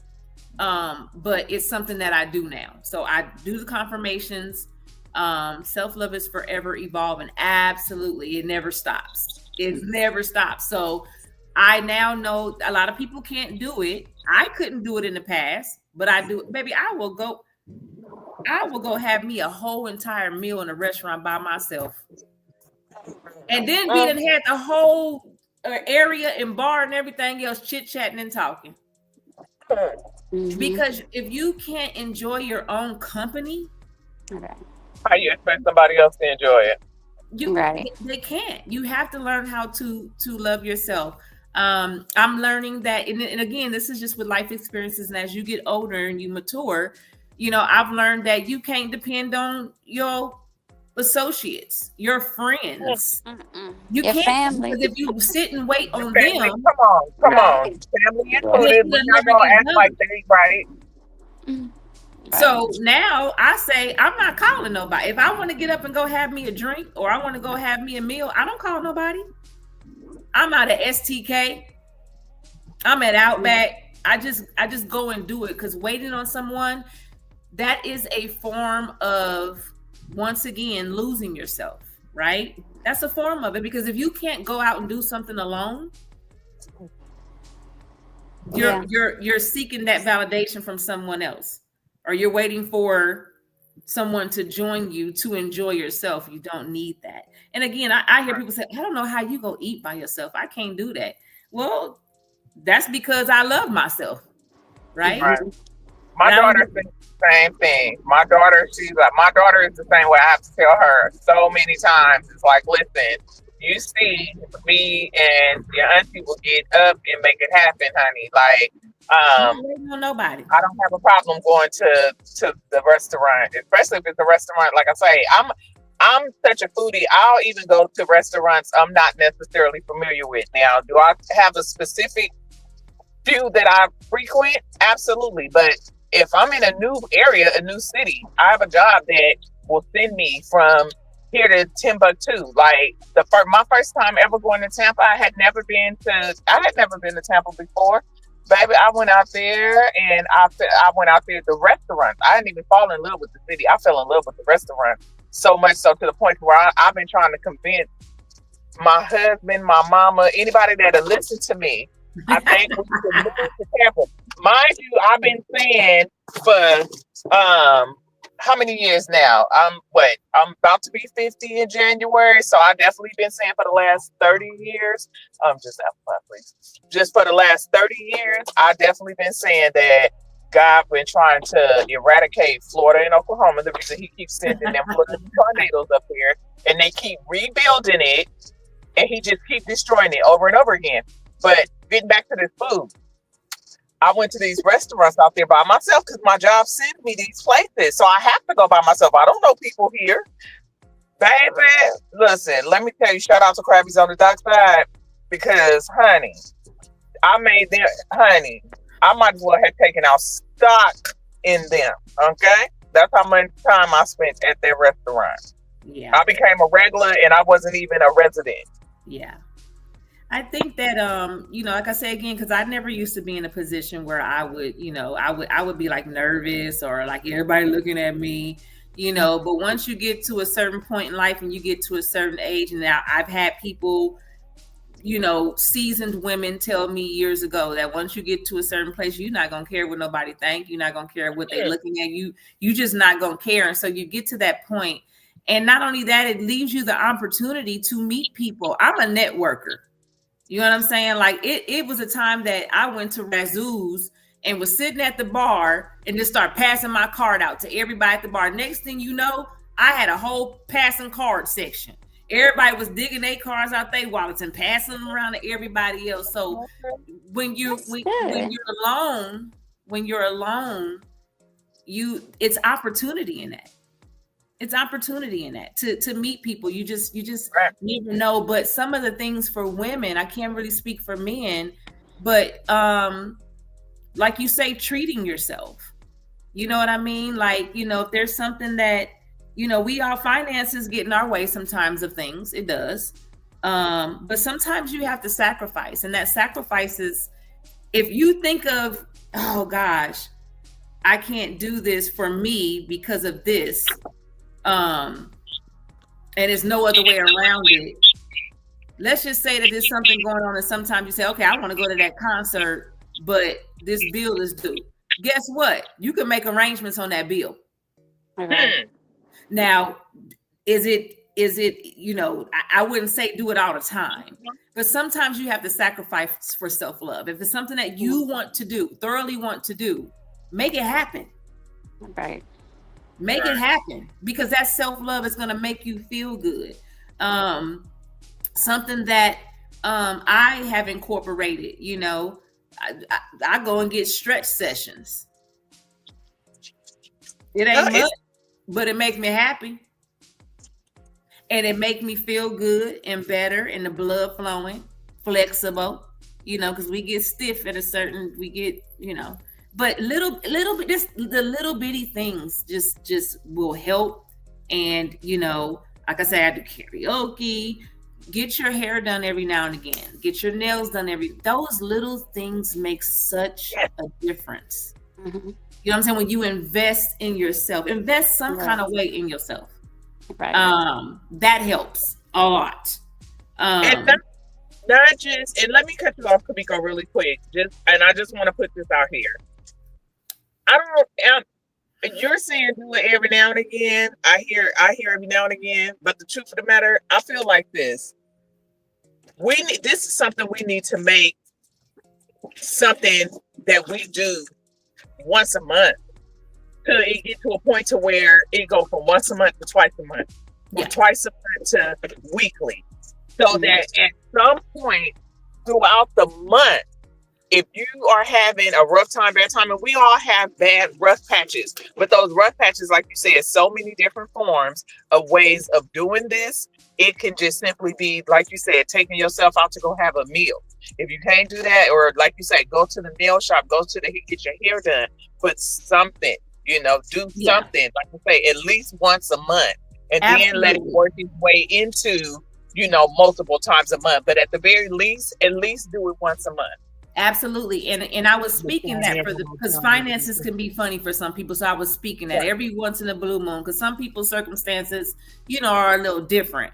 But it's something that I do now. So I do the confirmations. Self-love is forever evolving. Absolutely. It never stops. It never stops. So I now know a lot of people can't do it. I couldn't do it in the past, but I do it. Baby, I will go have me a whole entire meal in a restaurant by myself. And then we done had the whole area and bar and everything else chit-chatting and talking. Mm-hmm. Because if you can't enjoy your own company, how you expect somebody else to enjoy it? They can't. You have to learn how to love yourself. I'm learning that, and again, this is just with life experiences. And as you get older and you mature, I've learned that you can't depend on your associates, your friends. You your can't, family. because if you sit and wait on family, them, come on, family included. We're not gonna act like they ain't right. So now I say, I'm not calling nobody. If I want to get up and go have me a drink, or I want to go have me a meal, I don't call nobody. I'm out at STK. I'm at Outback. I just go and do it, because waiting on someone, that is a form of, once again, losing yourself, right? That's a form of it, because if you can't go out and do something alone, You're seeking that validation from someone else, or you're waiting for someone to join you to enjoy yourself. You don't need that. And again, I hear people say, I don't know how you go eat by yourself. I can't do that. Well, that's because I love myself, right? Right. My daughter thinks the same thing. My daughter is the same way. I have to tell her so many times. It's like, listen, you see, me and your auntie will get up and make it happen, honey. Like, nobody. I don't have a problem going to the restaurant, especially if it's a restaurant. Like I say, I'm such a foodie. I'll even go to restaurants I'm not necessarily familiar with. Now, do I have a specific few that I frequent? Absolutely. But if I'm in a new area, a new city, I have a job that will send me from here to Timbuktu. Like my first time ever going to Tampa, I had never been to Tampa before. Baby, I went out there and I went out there at the restaurant. I didn't even fall in love with the city. I fell in love with the restaurant so much so to the point where I've been trying to convince my husband, my mama, anybody that'll listen to me. I think we should move to Tampa. Mind you, I've been saying for how many years now? I'm about to be 50 in January, so I've definitely been saying for the last 30 years. Just for the last 30 years, I've definitely been saying that God been trying to eradicate Florida and Oklahoma. The reason he keeps sending them tornadoes up here, and they keep rebuilding it, and he just keep destroying it over and over again. But getting back to this food, I went to these restaurants out there by myself because my job sent me these places. So I have to go by myself. I don't know people here. Baby, listen, let me tell you, shout out to Krabby's on the Dockside because, honey, I might as well have taken out stock in them, okay? That's how much time I spent at their restaurant. Yeah. I became a regular and I wasn't even a resident. Yeah. I think that like I say again, because I never used to be in a position where I would be like nervous or like everybody looking at me, but once you get to a certain point in life and you get to a certain age, and now I've had people, seasoned women tell me years ago that once you get to a certain place, you're not gonna care what nobody think, you're not gonna care what they're looking at you just not gonna care. And so you get to that point, and not only that, it leaves you the opportunity to meet people. I'm a networker. You know what I'm saying? Like it was a time that I went to Razoo's and was sitting at the bar and just start passing my card out to everybody at the bar. Next thing you know, I had a whole passing card section. Everybody was digging their cards out their wallets and passing them around to everybody else. So when you're alone, it's opportunity in that. It's opportunity in that to meet people. You just never know. But some of the things for women, I can't really speak for men, but like you say, treating yourself. You know what I mean? Like, if there's something that, our finances get in our way sometimes of things, it does. But sometimes you have to sacrifice. And that sacrifice is, if you think of, oh gosh, I can't do this for me because of this. And there's no other way around it. Let's just say that there's something going on, and sometimes you say, okay, I want to go to that concert, but this bill is due. Guess what? You can make arrangements on that bill. Okay. Now, is it, I wouldn't say do it all the time, but sometimes you have to sacrifice for self-love. If it's something that you want to do, thoroughly want to do, make it happen. Right. Make it happen, because that self-love is going to make you feel good. Something that I have incorporated, I go and get stretch sessions. It ain't much, but it makes me happy. And it makes me feel good and better, and the blood flowing, flexible, because we get stiff at but little bit, just the little bitty things just will help. And like I said, I do karaoke. Get your hair done every now and again. Get your nails done those little things make such a difference. Mm-hmm. You know what I'm saying? When you invest in yourself, invest some kind of way in yourself. Right. That helps a lot. not just, and let me cut you off, Comeiko, really quick. And I just want to put this out here. I don't. You're saying do it every now and again. I hear every now and again. But the truth of the matter, I feel like this. This is something we need to make something that we do once a month. Till it get to a point to where it go from once a month to twice a month, or twice a month to weekly, so that at some point throughout the month, if you are having a rough time, bad time, and we all have rough patches, but those rough patches, like you said, so many different forms of ways of doing this. It can just simply be, like you said, taking yourself out to go have a meal. If you can't do that, or like you said, go to the nail shop, get your hair done, put something, do something, like you say, at least once a month, and then let it work its way into, multiple times a month. But at the very least, at least do it once a month. Absolutely. And I was speaking that because finances can be funny for some people. So I was speaking that every once in a blue moon, because some people's circumstances, are a little different.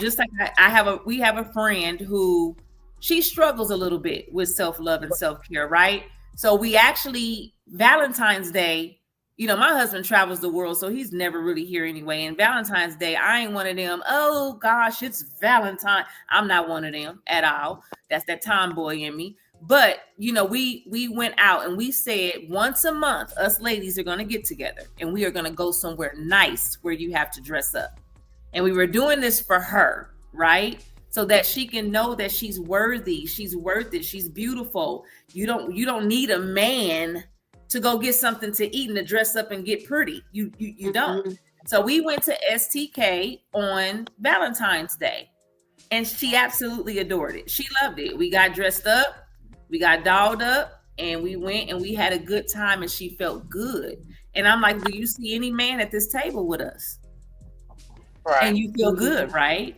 Just like we have a friend who she struggles a little bit with self-love and self-care, right? So we actually, Valentine's Day, my husband travels the world, so he's never really here anyway. And Valentine's Day, I ain't one of them. Oh gosh, it's Valentine. I'm not one of them at all. That's that tomboy in me. But we went out and we said once a month, us ladies are going to get together and we are going to go somewhere nice where you have to dress up. And we were doing this for her, right? So that she can know that she's worthy, she's worth it, she's beautiful. You don't need a man to go get something to eat and to dress up and get pretty. You don't. So we went to STK on Valentine's Day and she absolutely adored it. She loved it. We got dressed up, we got dolled up, and we went and we had a good time and she felt good. And I'm like, do you see any man at this table with us? Right. And you feel good, right?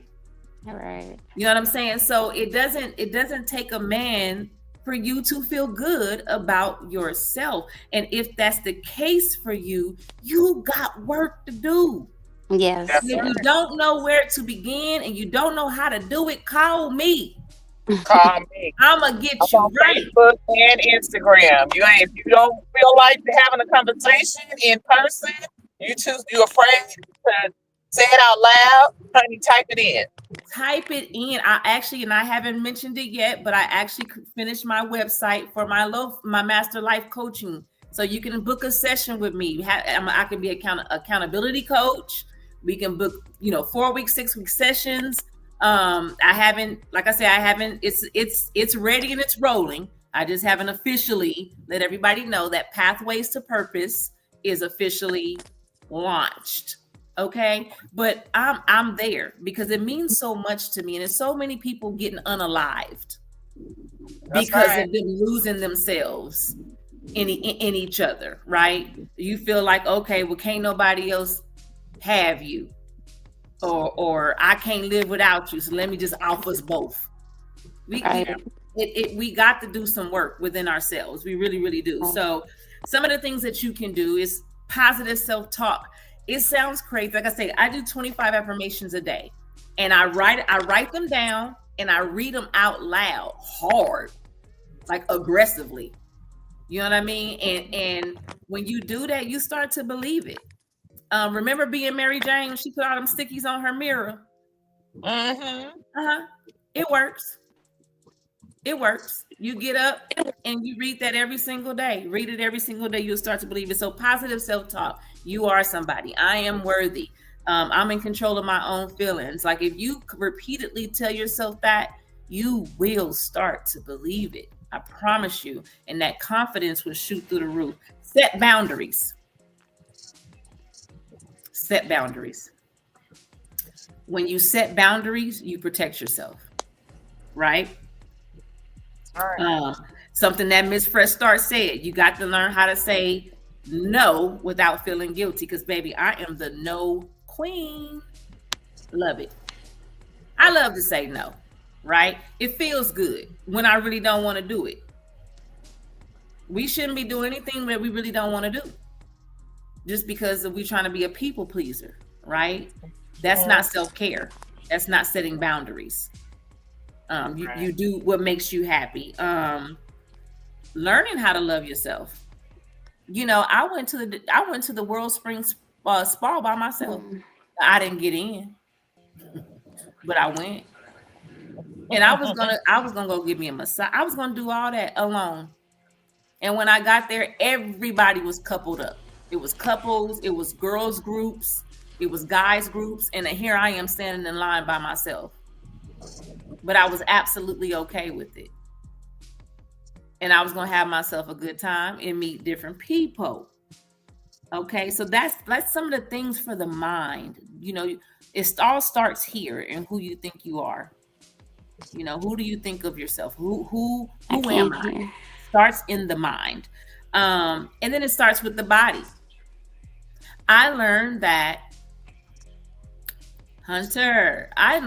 Right. You know what I'm saying? So it doesn't take a man for you to feel good about yourself. And if that's the case for you, you got work to do. Yes. If you don't know where to begin and you don't know how to do it, call me. Call me. I'm gonna get you right. Facebook and Instagram. If you don't feel like having a conversation in person, you afraid to say it out loud, honey, type it in. Type it in. I haven't mentioned it yet, but I actually finished my website for my master life coaching. So you can book a session with me. I can be accountability coach. We can book, 4-week, 6-week sessions. It's ready and it's rolling. I just haven't officially let everybody know that Pathways to Purpose is officially launched. Okay, but I'm there because it means so much to me, and there's so many people getting unalived because of them losing themselves in each other, right? You feel like, okay, well, can't nobody else have you, or I can't live without you, so let me just off us both. We got to do some work within ourselves. We really, really do. So some of the things that you can do is positive self-talk. It sounds crazy. Like I say, I do 25 affirmations a day, and I write them down and I read them out loud, hard, like aggressively. You know what I mean? And when you do that, you start to believe it. Remember being Mary Jane? She put all them stickies on her mirror. It works. It works. You get up and you read that every single day. Read it every single day. You'll start to believe it. So positive self-talk. You are somebody. I am worthy. I'm in control of my own feelings. Like if you repeatedly tell yourself that, you will start to believe it. I promise you. And that confidence will shoot through the roof. Set boundaries. Set boundaries. When you set boundaries, you protect yourself. Right? Something that Miss Fresh Start said, you got to learn how to say no without feeling guilty, because baby, I am the no queen. Love it. I love to say no, right? It feels good when I really don't want to do it. We shouldn't be doing anything that we really don't want to do just because we're trying to be a people pleaser, right? That's not self-care. That's not setting boundaries. You do what makes you happy. Learning how to love yourself. I went to the World Springs spa by myself. I didn't get in, but I went, and I was gonna go give me a massage. I was gonna do all that alone. And when I got there, everybody was coupled up. It was couples, it was girls groups, it was guys groups, and then here I am standing in line by myself. But I was absolutely okay with it. And I was gonna have myself a good time and meet different people. Okay, so that's some of the things for the mind. It all starts here and who you think you are. Who do you think of yourself? Who am I? Starts in the mind. And then it starts with the body. I learned that, Hunter, I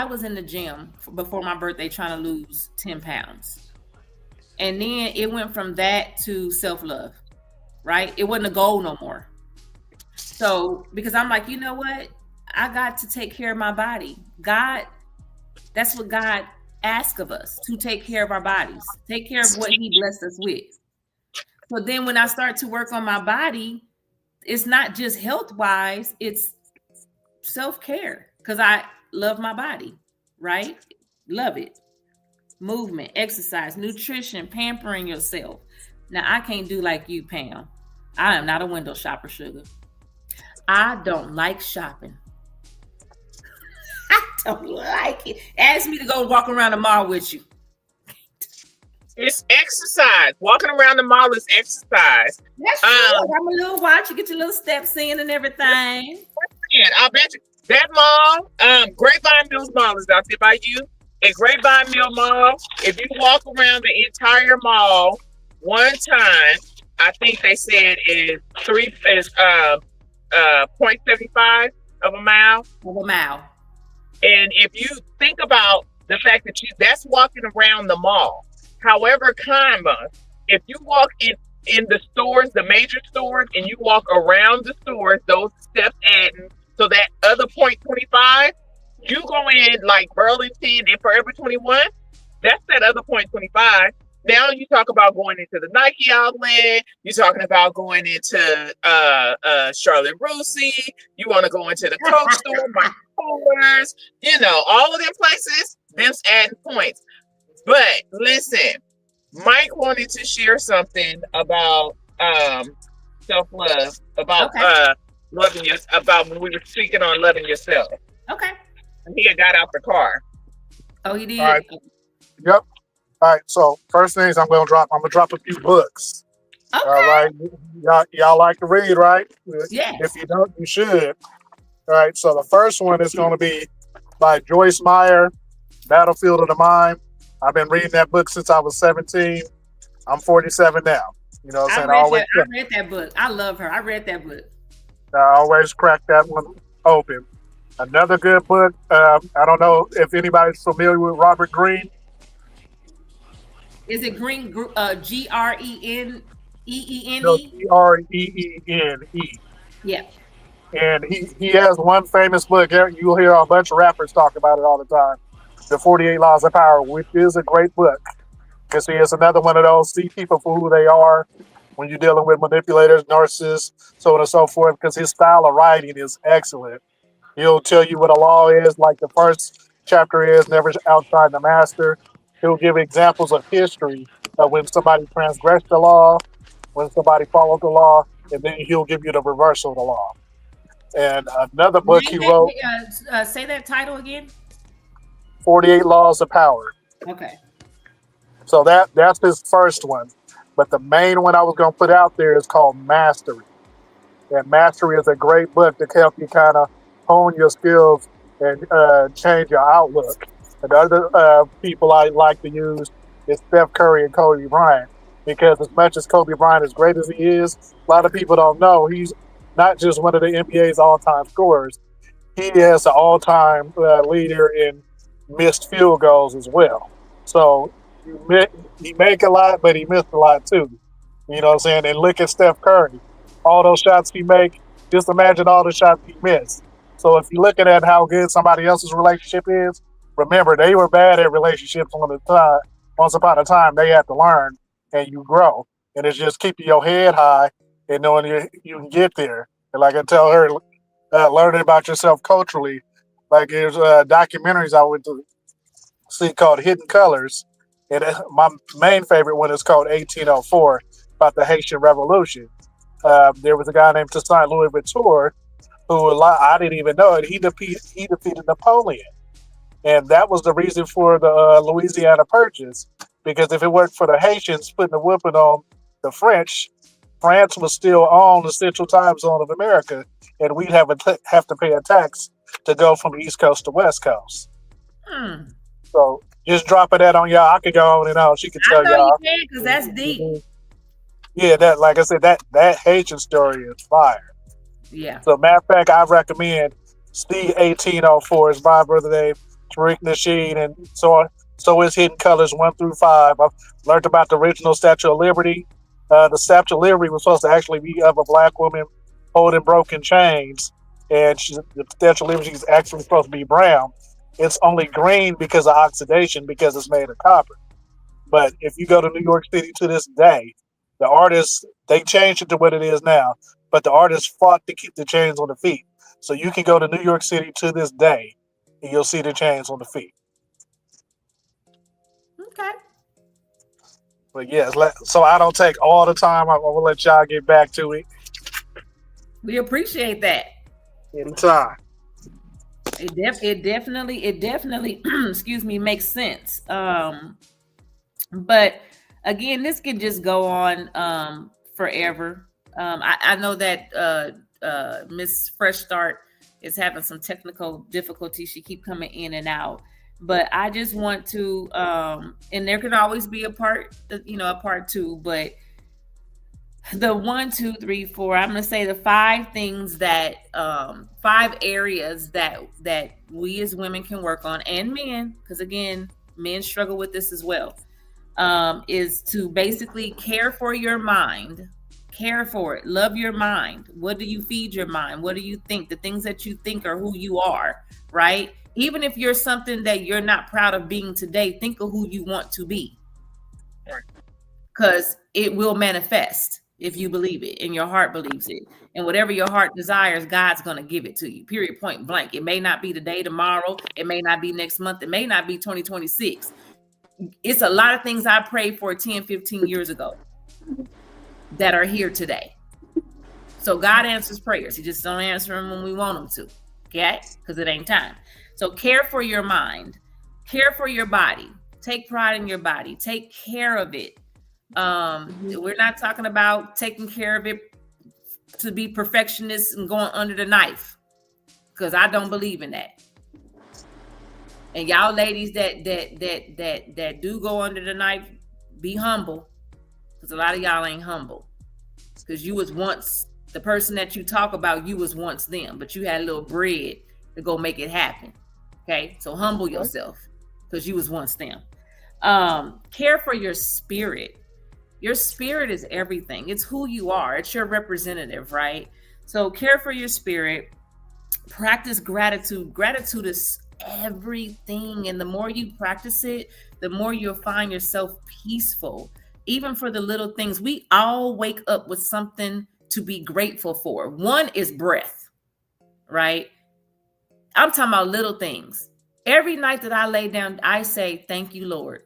was in the gym before my birthday trying to lose 10 pounds. And then it went from that to self-love, right? It wasn't a goal no more. So, because I'm like, you know what? I got to take care of my body. That's what God asks of us, to take care of our bodies, take care of what he blessed us with. So then when I start to work on my body, it's not just health-wise, it's self-care, because I love my body, right? Love it. Movement, exercise, nutrition, pampering yourself. Now, I can't do like you, Pam. I am not a window shopper, sugar. I don't like shopping. I don't like it. Ask me to go walk around the mall with you. It's exercise. Walking around the mall is exercise. That's true. I'm a little watch. You get your little steps in and everything. And I bet you that mall, Grapevine Mills Mall is out there by you. At Grapevine Mill Mall, if you walk around the entire mall one time, I think they said is 0.75 of a mile. Of a mile. And if you think about the fact that that's walking around the mall. However, if you walk in the stores, the major stores, and you walk around the stores, those steps adding, so that other 0.25, you go in like Burlington and Forever 21, that's that other 0.25. Now you talk about going into the Nike outlet, you're talking about going into Charlotte Russe, you want to go into the Coke store, Michael Kors, all of them places, them's adding points. But listen, Mike wanted to share something about self-love, about loving yourself, about when we were speaking on loving yourself. Okay. And he had got out the car. Oh, he did? All right. Yep. All right. So first things I'm gonna drop a few books. Okay. All right. Y'all like to read, right? Yes. If you don't, you should. All right. So the first one is going to be by Joyce Meyer, Battlefield of the Mind. I've been reading that book since I was 17. I'm 47 now. You know what I'm saying? I read that book. I love her. I read that book. I always crack that one open. Another good book. I don't know if anybody's familiar with Robert Greene. Is it Green? Greene? No, Greene. Yeah. And he has one famous book. You'll hear a bunch of rappers talk about it all the time. The 48 Laws of Power, which is a great book. Because he is another one of those, see people for who they are when you're dealing with manipulators, narcissists, so on and so forth. Because his style of writing is excellent. He'll tell you what a law is, like the first chapter is never outside the master. He'll give examples of history of when somebody transgressed the law, when somebody followed the law, and then he'll give you the reversal of the law. And another book he wrote. Say that title again. 48 Laws of Power. Okay. So that's his first one. But the main one I was going to put out there is called Mastery. And Mastery is a great book to help you kind of hone your skills and change your outlook. And other people I like to use is Steph Curry and Kobe Bryant. Because as much as Kobe Bryant, as great as he is, a lot of people don't know he's not just one of the NBA's all-time scorers. He is an all-time leader in missed field goals as well. So he make a lot, but he missed a lot too. You know what I'm saying? And look at Steph Curry. All those shots he make, just imagine all the shots he missed. So if you're looking at how good somebody else's relationship is, remember they were bad at relationships on the time. Once upon a time, they had to learn, and you grow. And it's just keeping your head high and knowing you can get there. And like I tell her, learning about yourself culturally. Like there's documentaries I went to see called Hidden Colors, and my main favorite one is called 1804 about the Haitian Revolution. There was a guy named Toussaint Louis Vuitton who I didn't even know it. He defeated Napoleon, and that was the reason for the Louisiana Purchase. Because if it weren't for the Haitians putting the whooping on the French, France was still on the Central Time Zone of America, and we'd have to pay a tax to go from East Coast to West Coast. So just dropping that on y'all. I could go on and on. She could tell I know y'all. you can, because that's deep. Yeah, that like I said, that Haitian story is fire. Yeah. So matter of fact, I recommend Steve 1804 is my brother name, Tariq Nasheed, and so on. So is Hidden Colors 1 through 5. I've learned about the original Statue of Liberty. The Statue of Liberty was supposed to actually be of a black woman holding broken chains, and the Statue of Liberty is actually supposed to be brown. It's only green because of oxidation, because it's made of copper. But if you go to New York City to this day, the artists, they changed it to what it is now, but the artists fought to keep the chains on the feet. So you can go to New York City to this day, and you'll see the chains on the feet. Okay. But yes, so I don't take all the time. I will let y'all get back to it. We appreciate that. Anytime. It definitely excuse me, makes sense. But again, this could just go on forever. I know that Miss Fresh Start is having some technical difficulties. She keep coming in and out. But I just want to, and there can always be a part two, but the 1, 2, 3, 4, I'm going to say the 5 things that, 5 areas that we as women can work on, and men, because again, men struggle with this as well, is to basically care for your mind, care for it, love your mind. What do you feed your mind? What do you think? The things that you think are who you are, right? Even if you're something that you're not proud of being today, think of who you want to be. Because it will manifest if you believe it and your heart believes it. And whatever your heart desires, God's going to give it to you, period, point blank. It may not be today, tomorrow. It may not be next month. It may not be 2026. It's a lot of things I prayed for 10, 15 years ago that are here today. So God answers prayers. He just don't answer them when we want him to. Okay? Because it ain't time. So care for your mind, care for your body, take pride in your body, take care of it. We're not talking about taking care of it to be perfectionists and going under the knife, because I don't believe in that. And y'all ladies that do go under the knife, be humble, because a lot of y'all ain't humble, because you was once the person that you talk about. You was once them, but you had a little bread to go make it happen. Okay, so humble yourself, because you was once them. Care for your spirit. Your spirit is everything. It's who you are. It's your representative, right? So care for your spirit. Practice gratitude. Gratitude is everything. And the more you practice it, the more you'll find yourself peaceful. Even for the little things. We all wake up with something to be grateful for. One is breath, right? I'm talking about little things. Every night that I lay down, I say, thank you, Lord.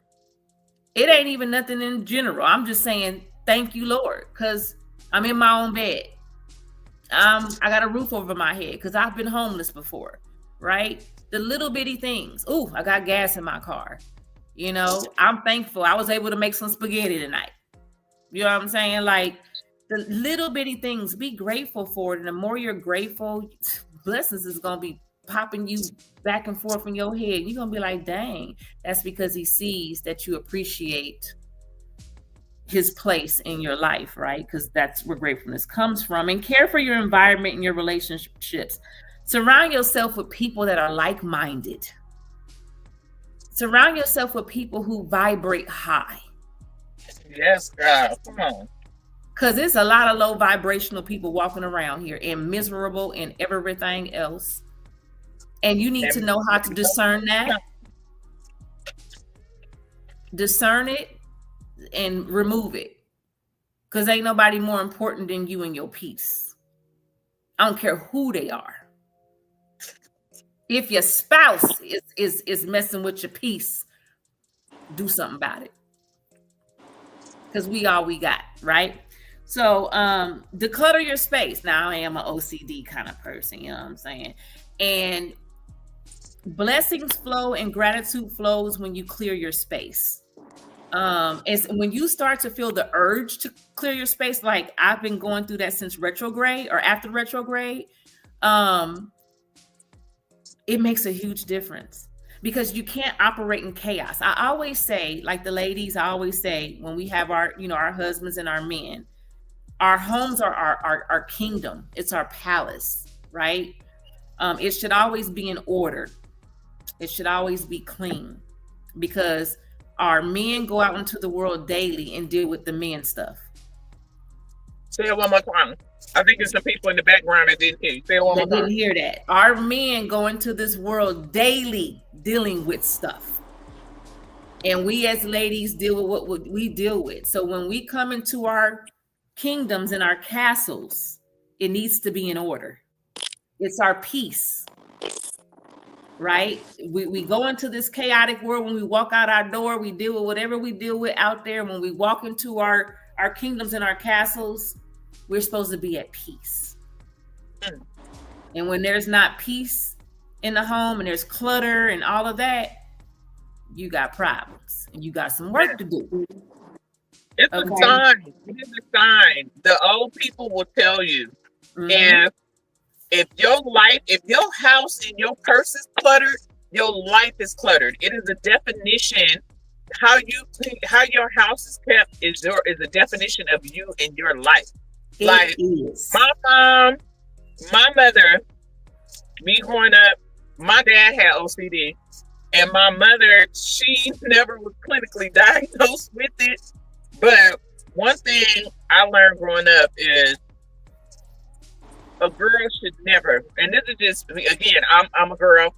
It ain't even nothing in general. I'm just saying, thank you, Lord, because I'm in my own bed. I got a roof over my head because I've been homeless before, right? The little bitty things. Ooh, I got gas in my car. You know, I'm thankful. I was able to make some spaghetti tonight. You know what I'm saying? Like the little bitty things, be grateful for it. And the more you're grateful, blessings is going to be popping you back and forth in your head. You're gonna be like, dang, that's because he sees that you appreciate his place in your life, right? Because that's where gratefulness comes from. And care for your environment and your relationships. Surround yourself with people that are like-minded. Surround yourself with people who vibrate high. Yes, God, come on. Because there's a lot of low vibrational people walking around here and miserable and everything else. And you need to know how to discern that, discern it, and remove it. Because ain't nobody more important than you and your peace. I don't care who they are. If your spouse is messing with your peace, do something about it. Because we all we got, right? So declutter your space. Now I am an OCD kind of person, you know what I'm saying? And blessings flow and gratitude flows when you clear your space. It's when you start to feel the urge to clear your space, like I've been going through that since retrograde or after retrograde. It makes a huge difference because you can't operate in chaos. I always say, like the ladies, I always say when we have our, our husbands and our men, our homes are our kingdom. It's our palace, right? It should always be in order. It should always be clean because our men go out into the world daily and deal with the men stuff. Say it one more time. I think there's some people in the background that didn't hear you. Say it one more time. Didn't hear that. Our men go into this world daily dealing with stuff. And we as ladies deal with what we deal with. So when we come into our kingdoms and our castles, it needs to be in order. It's our peace, right? We go into this chaotic world. When we walk out our door, we deal with whatever we deal with out there. When we walk into our kingdoms and our castles, we're supposed to be at peace. And when there's not peace in the home and there's clutter and all of that, you got problems and you got some work to do. It's a sign. It is a sign. The old people will tell you. And if your house and your purse is cluttered, your life is cluttered. It is a definition. How your house is kept is a definition of you and your life. It is. My mother, me growing up, my dad had OCD, and my mother, she never was clinically diagnosed with it. But one thing I learned growing up is a girl should never, and this is just, again, I'm a girl.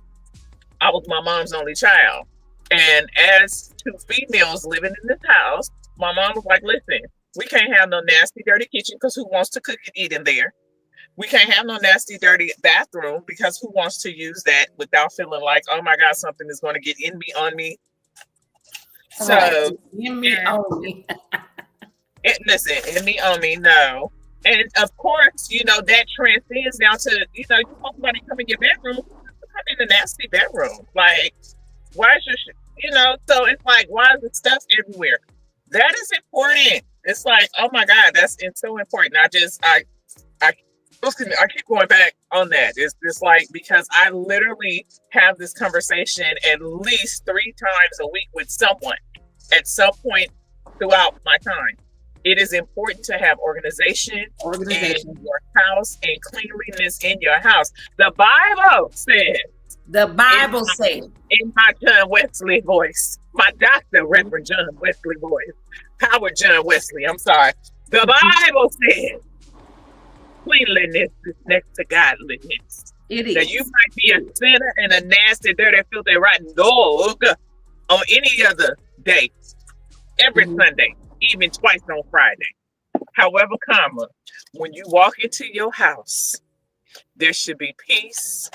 I was my mom's only child. And as two females living in this house, my mom was like, listen, we can't have no nasty, dirty kitchen because who wants to cook and eat in there? We can't have no nasty, dirty bathroom because who wants to use that without feeling like, oh my God, something is going to get in me, on me. So, in me, on me. Listen, in me, on me, no. And of course, that transcends down to, you want somebody to come in your bedroom, come in the nasty bedroom. Like, why is your, so it's like, why is the stuff everywhere? That is important. It's like, oh my God, it's so important. I keep going back on that. It's just like, because I literally have this conversation at least 3 times a week with someone at some point throughout my time. It is important to have organization in your house and cleanliness in your house. The Bible said. In my John Wesley voice, my Dr. Reverend John Wesley voice, Howard John Wesley, I'm sorry. The Bible said cleanliness is next to godliness. It is. Now you might be a sinner and a nasty, dirty, filthy, rotten dog on any other day, every Sunday, even twice on Friday. However, when you walk into your house, there should be peace.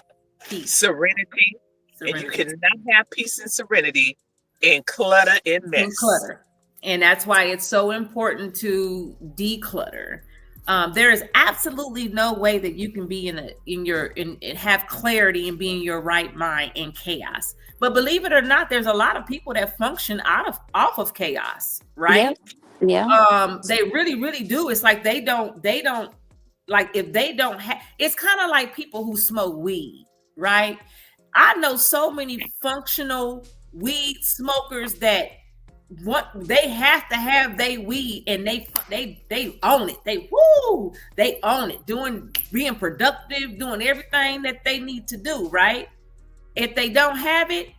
Serenity, and you cannot have peace and serenity in clutter and mess. And that's why it's so important to declutter. There is absolutely no way that you can be have clarity and be in your right mind in chaos. But believe it or not, there's a lot of people that function off of chaos, right? Yeah. They really, really do. It's like they don't like, if they don't have, it's kind of like people who smoke weed. Right? I know so many functional weed smokers that they have to have their weed and they own it. They own it, being productive, doing everything that they need to do, right? If they don't have it,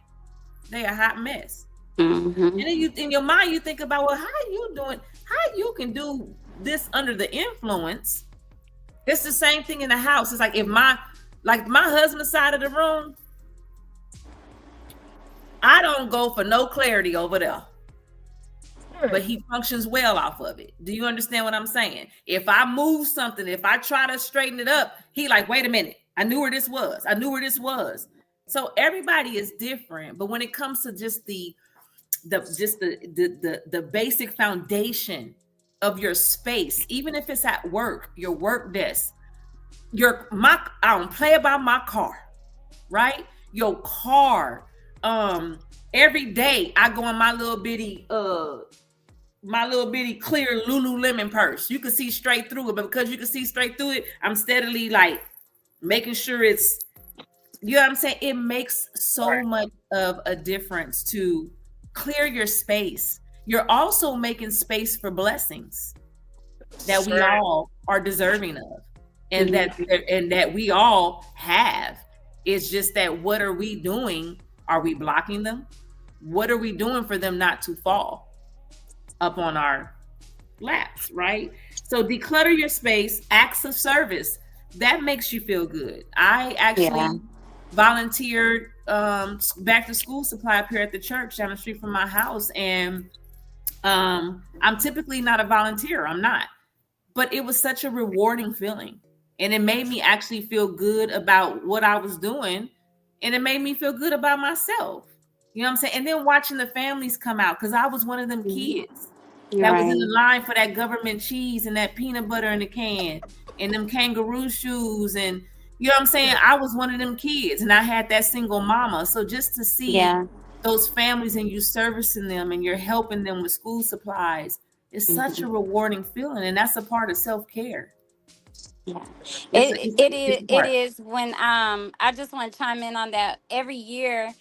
they're a hot mess. And then in your mind, you think about, well, how you can do this under the influence. It's the same thing in the house. It's like, if my husband's side of the room, I don't go for no clarity over there. But he functions well off of it. Do you understand what I'm saying? If I move something, if I try to straighten it up, he like, wait a minute. I knew where this was. I knew where this was. So everybody is different. But when it comes to just the basic foundation of your space, even if it's at work, your work desk, I don't play about my car, right? Your car. Every day I go in my little bitty clear Lululemon purse. You can see straight through it, but because you can see straight through it, I'm steadily like making sure it's, you know what I'm saying? It makes so much of a difference to clear your space. You're also making space for blessings that we all are deserving of, and that we all have. It's just that, what are we doing? Are we blocking them? What are we doing for them not to fall up on our laps, right? So declutter your space, acts of service, that makes you feel good. I actually volunteered back to school supply up here at the church down the street from my house, and I'm typically not a volunteer. I'm not, but it was such a rewarding feeling, and it made me actually feel good about what I was doing, and it made me feel good about myself. You know what I'm saying? And then watching the families come out, because I was one of them kids that was in the line for that government cheese and that peanut butter in the can and them kangaroo shoes. And you know what I'm saying? I was one of them kids, and I had that single mama. So just to see those families and you servicing them and you're helping them with school supplies, it's such a rewarding feeling. And that's a part of self-care. Yeah, it is. When I just want to chime in on that. Every year,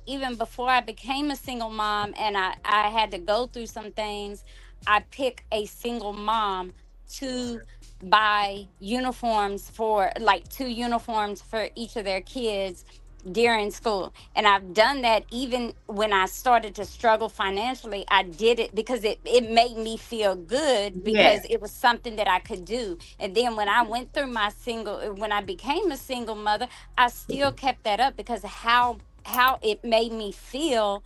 even before I became a single mom and I had to go through some things, I pick a single mom to buy uniforms for, like 2 uniforms for each of their kids during school. And I've done that even when I started to struggle financially. I did it because it made me feel good, because it was something that I could do. And then when I went through when I became a single mother, I still kept that up, because how it made me feel,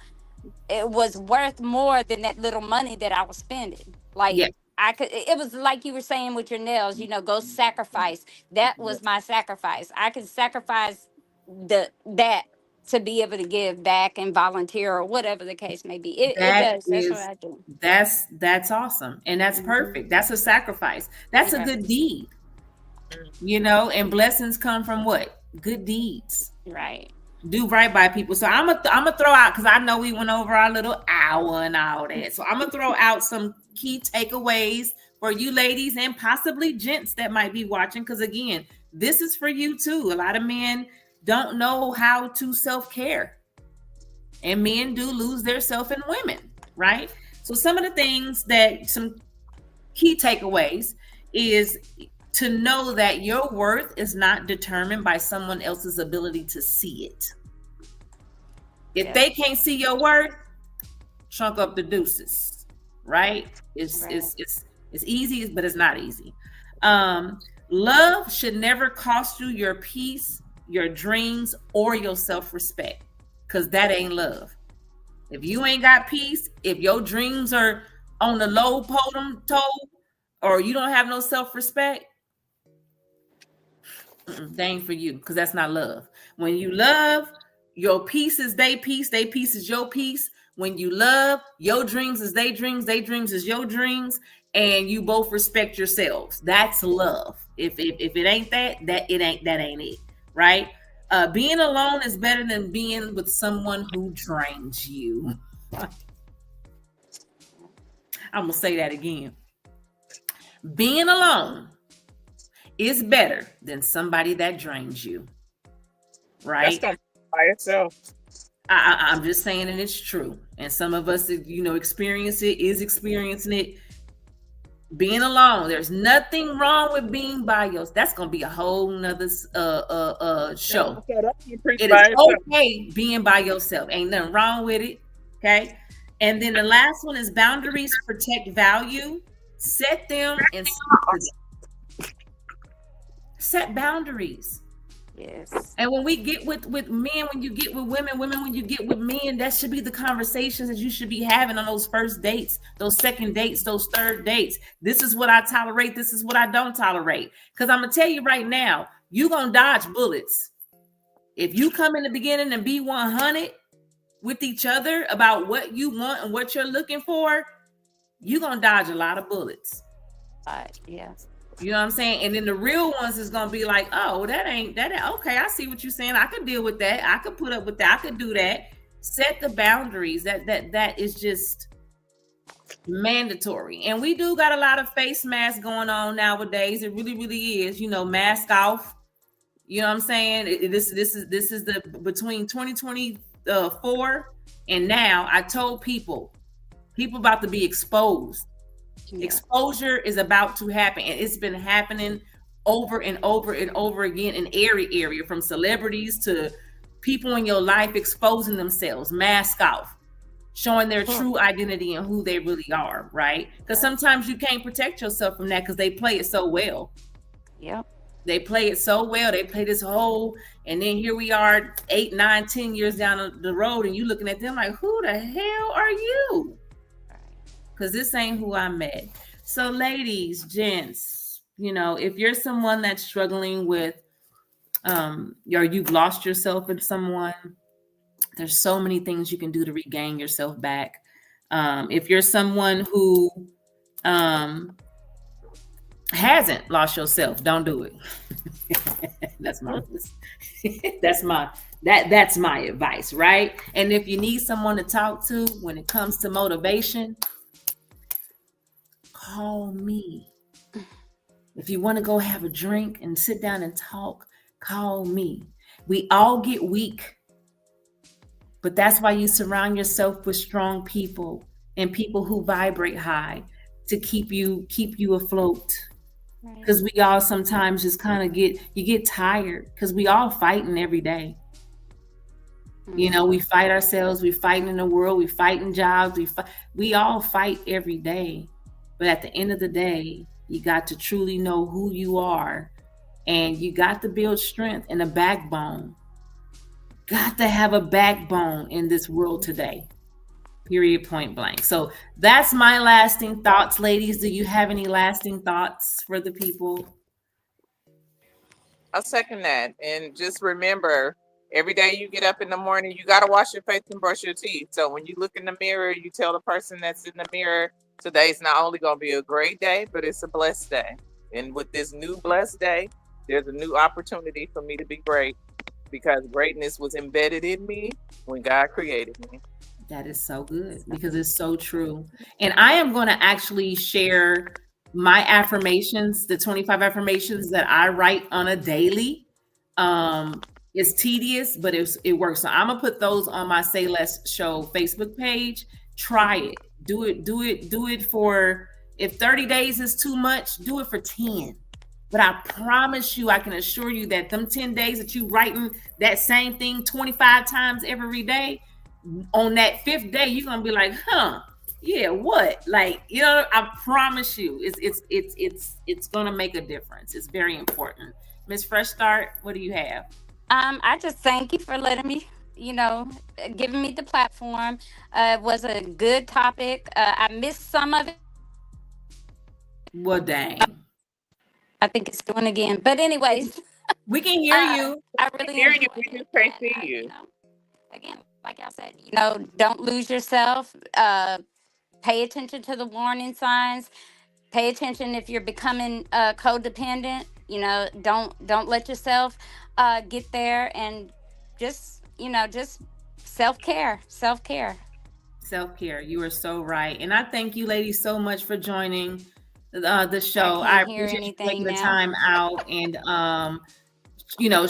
it was worth more than that little money that I was spending. Like it was like you were saying with your nails, go sacrifice. That was my sacrifice. I could sacrifice that to be able to give back and volunteer or whatever the case may be. It does. That's what I do. That's awesome. And that's perfect. That's a sacrifice. That's a good deed. And blessings come from what? Good deeds. Right. Do right by people. So I'm gonna throw out, because I know we went over our little hour and all that. So I'm gonna throw out some key takeaways for you ladies and possibly gents that might be watching. Because again, this is for you too. A lot of men don't know how to self-care, and men do lose their self in women, right? So some of the things some key takeaways is to know that your worth is not determined by someone else's ability to see it. If they can't see your worth, chunk up the deuces, right? It's easy, but it's not easy. Love should never cost you your peace, your dreams, or your self-respect, because that ain't love. If you ain't got peace, if your dreams are on the low toe, or you don't have no self-respect, they ain't for you, because that's not love. When you love, your peace is their peace is your peace. When you love, your dreams is their dreams is your dreams, and you both respect yourselves. That's love. If it ain't that ain't it, right? Being alone is better than being with someone who drains you. I'm gonna say that again. Being alone is better than somebody that drains you, right? That's by itself. I'm just saying, and it's true. And some of us, experiencing it. Being alone, there's nothing wrong with being by yourself. That's gonna be a whole nother show. It is okay being by yourself. Ain't nothing wrong with it. Okay. And then the last one is boundaries protect value. Set them and set boundaries. Yes. And when we get with men, when you get with women, women when you get with men, that should be the conversations that you should be having on those first dates, those second dates, those third dates. This is what I tolerate. This is what I don't tolerate. Because I'm gonna tell you right now, you're gonna dodge bullets. If you come in the beginning and be 100 with each other about what you want and what you're looking for, you're gonna dodge a lot of bullets. Yeah. You know what I'm saying? And then the real ones is gonna be like, oh, that ain't okay. I see what you're saying. I could deal with that. I could put up with that. I could do that. Set the boundaries. That is just mandatory. And we do got a lot of face masks going on nowadays. It really, really is. You know, mask off. You know what I'm saying? This is the between 2024 and now. I told people about to be exposed. Yeah. Exposure is about to happen, and it's been happening over and over and over again in every area, from celebrities to people in your life exposing themselves, mask off, showing their true identity and who they really are, right? Because sometimes you can't protect yourself from that because they play it so well. Yep. They play it so well. They play this whole, and then here we are 8, 9, 10 years down the road, and you looking at them like, who the hell are you? Because this ain't who I met. So ladies, gents, you know, if you're someone that's struggling with, or you've lost yourself in someone, there's so many things you can do to regain yourself back. If you're someone who hasn't lost yourself, don't do it. That's my advice, right? And if you need someone to talk to when it comes to motivation, call me. If you want to go have a drink and sit down and talk, call me. We all get weak, but that's why you surround yourself with strong people and people who vibrate high to keep you afloat. Because we all sometimes just kind of get tired because we all fighting every day. You know, we fight ourselves, we fighting in the world, we fighting jobs, we all fight every day. But at the end of the day, you got to truly know who you are, and you got to build strength and a backbone. Got to have a backbone in this world today. Period, point blank. So that's my lasting thoughts, ladies. Do you have any lasting thoughts for the people? I'll second that. And just remember, every day you get up in the morning, you got to wash your face and brush your teeth. So when you look in the mirror, you tell the person that's in the mirror, today's not only going to be a great day, but it's a blessed day. And with this new blessed day, there's a new opportunity for me to be great, because greatness was embedded in me when God created me. That is so good, because it's so true. And I am going to actually share my affirmations, the 25 affirmations that I write on a daily. It's tedious, but it works. So I'm going to put those on my Say Less Show Facebook page. Try it. Do it for, if 30 days is too much, do it for 10. But I promise you, I can assure you that them 10 days that you writing that same thing 25 times every day, on that 5th day, you're going to be like, yeah, what? Like, you know, I promise you, it's going to make a difference. It's very important. Miss Fresh Start, what do you have? I just thank you for letting me, giving me the platform. It was a good topic. I missed some of it. Well, dang. I think it's doing again. But anyways. We can hear you. I really hear you. We just can't see you. Again, like I said, don't lose yourself. Pay attention to the warning signs. Pay attention if you're becoming codependent. Don't let yourself get there, and just self-care. You are so right. And I thank you ladies so much for joining the show. I appreciate you taking the time out. And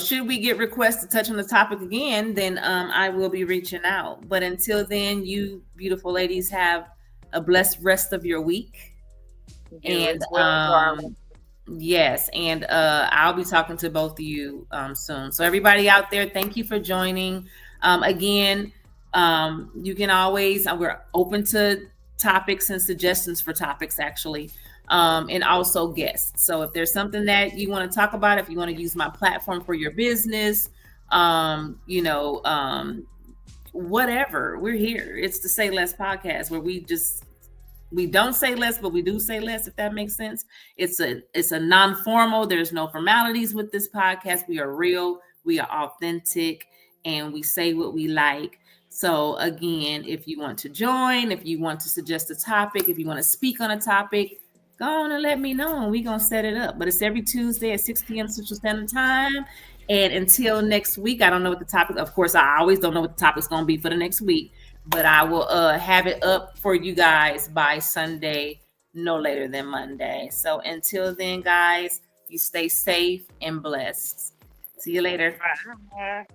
should we get requests to touch on the topic again, then I will be reaching out. But until then, you beautiful ladies have a blessed rest of your week. And yes, and I'll be talking to both of you soon. So everybody out there, thank you for joining. Again, you can always, we're open to topics and suggestions for topics, actually. and also guests. So if there's something that you want to talk about, if you want to use my platform for your business, whatever, we're here. It's the Say Less podcast, where we don't say less, but we do say less, if that makes sense. It's a non-formal. There's no formalities with this podcast. We are real, we are authentic, and we say what we like. So again, if you want to join, if you want to suggest a topic, if you want to speak on a topic, go on and let me know, and we're going to set it up. But it's every Tuesday at 6 p.m. Central Standard Time. And until next week, I don't know what the topic, of course, I always don't know what the topic's going to be for the next week, but I will have it up for you guys by Sunday, no later than Monday. So until then, guys, you stay safe and blessed. See you later. Bye.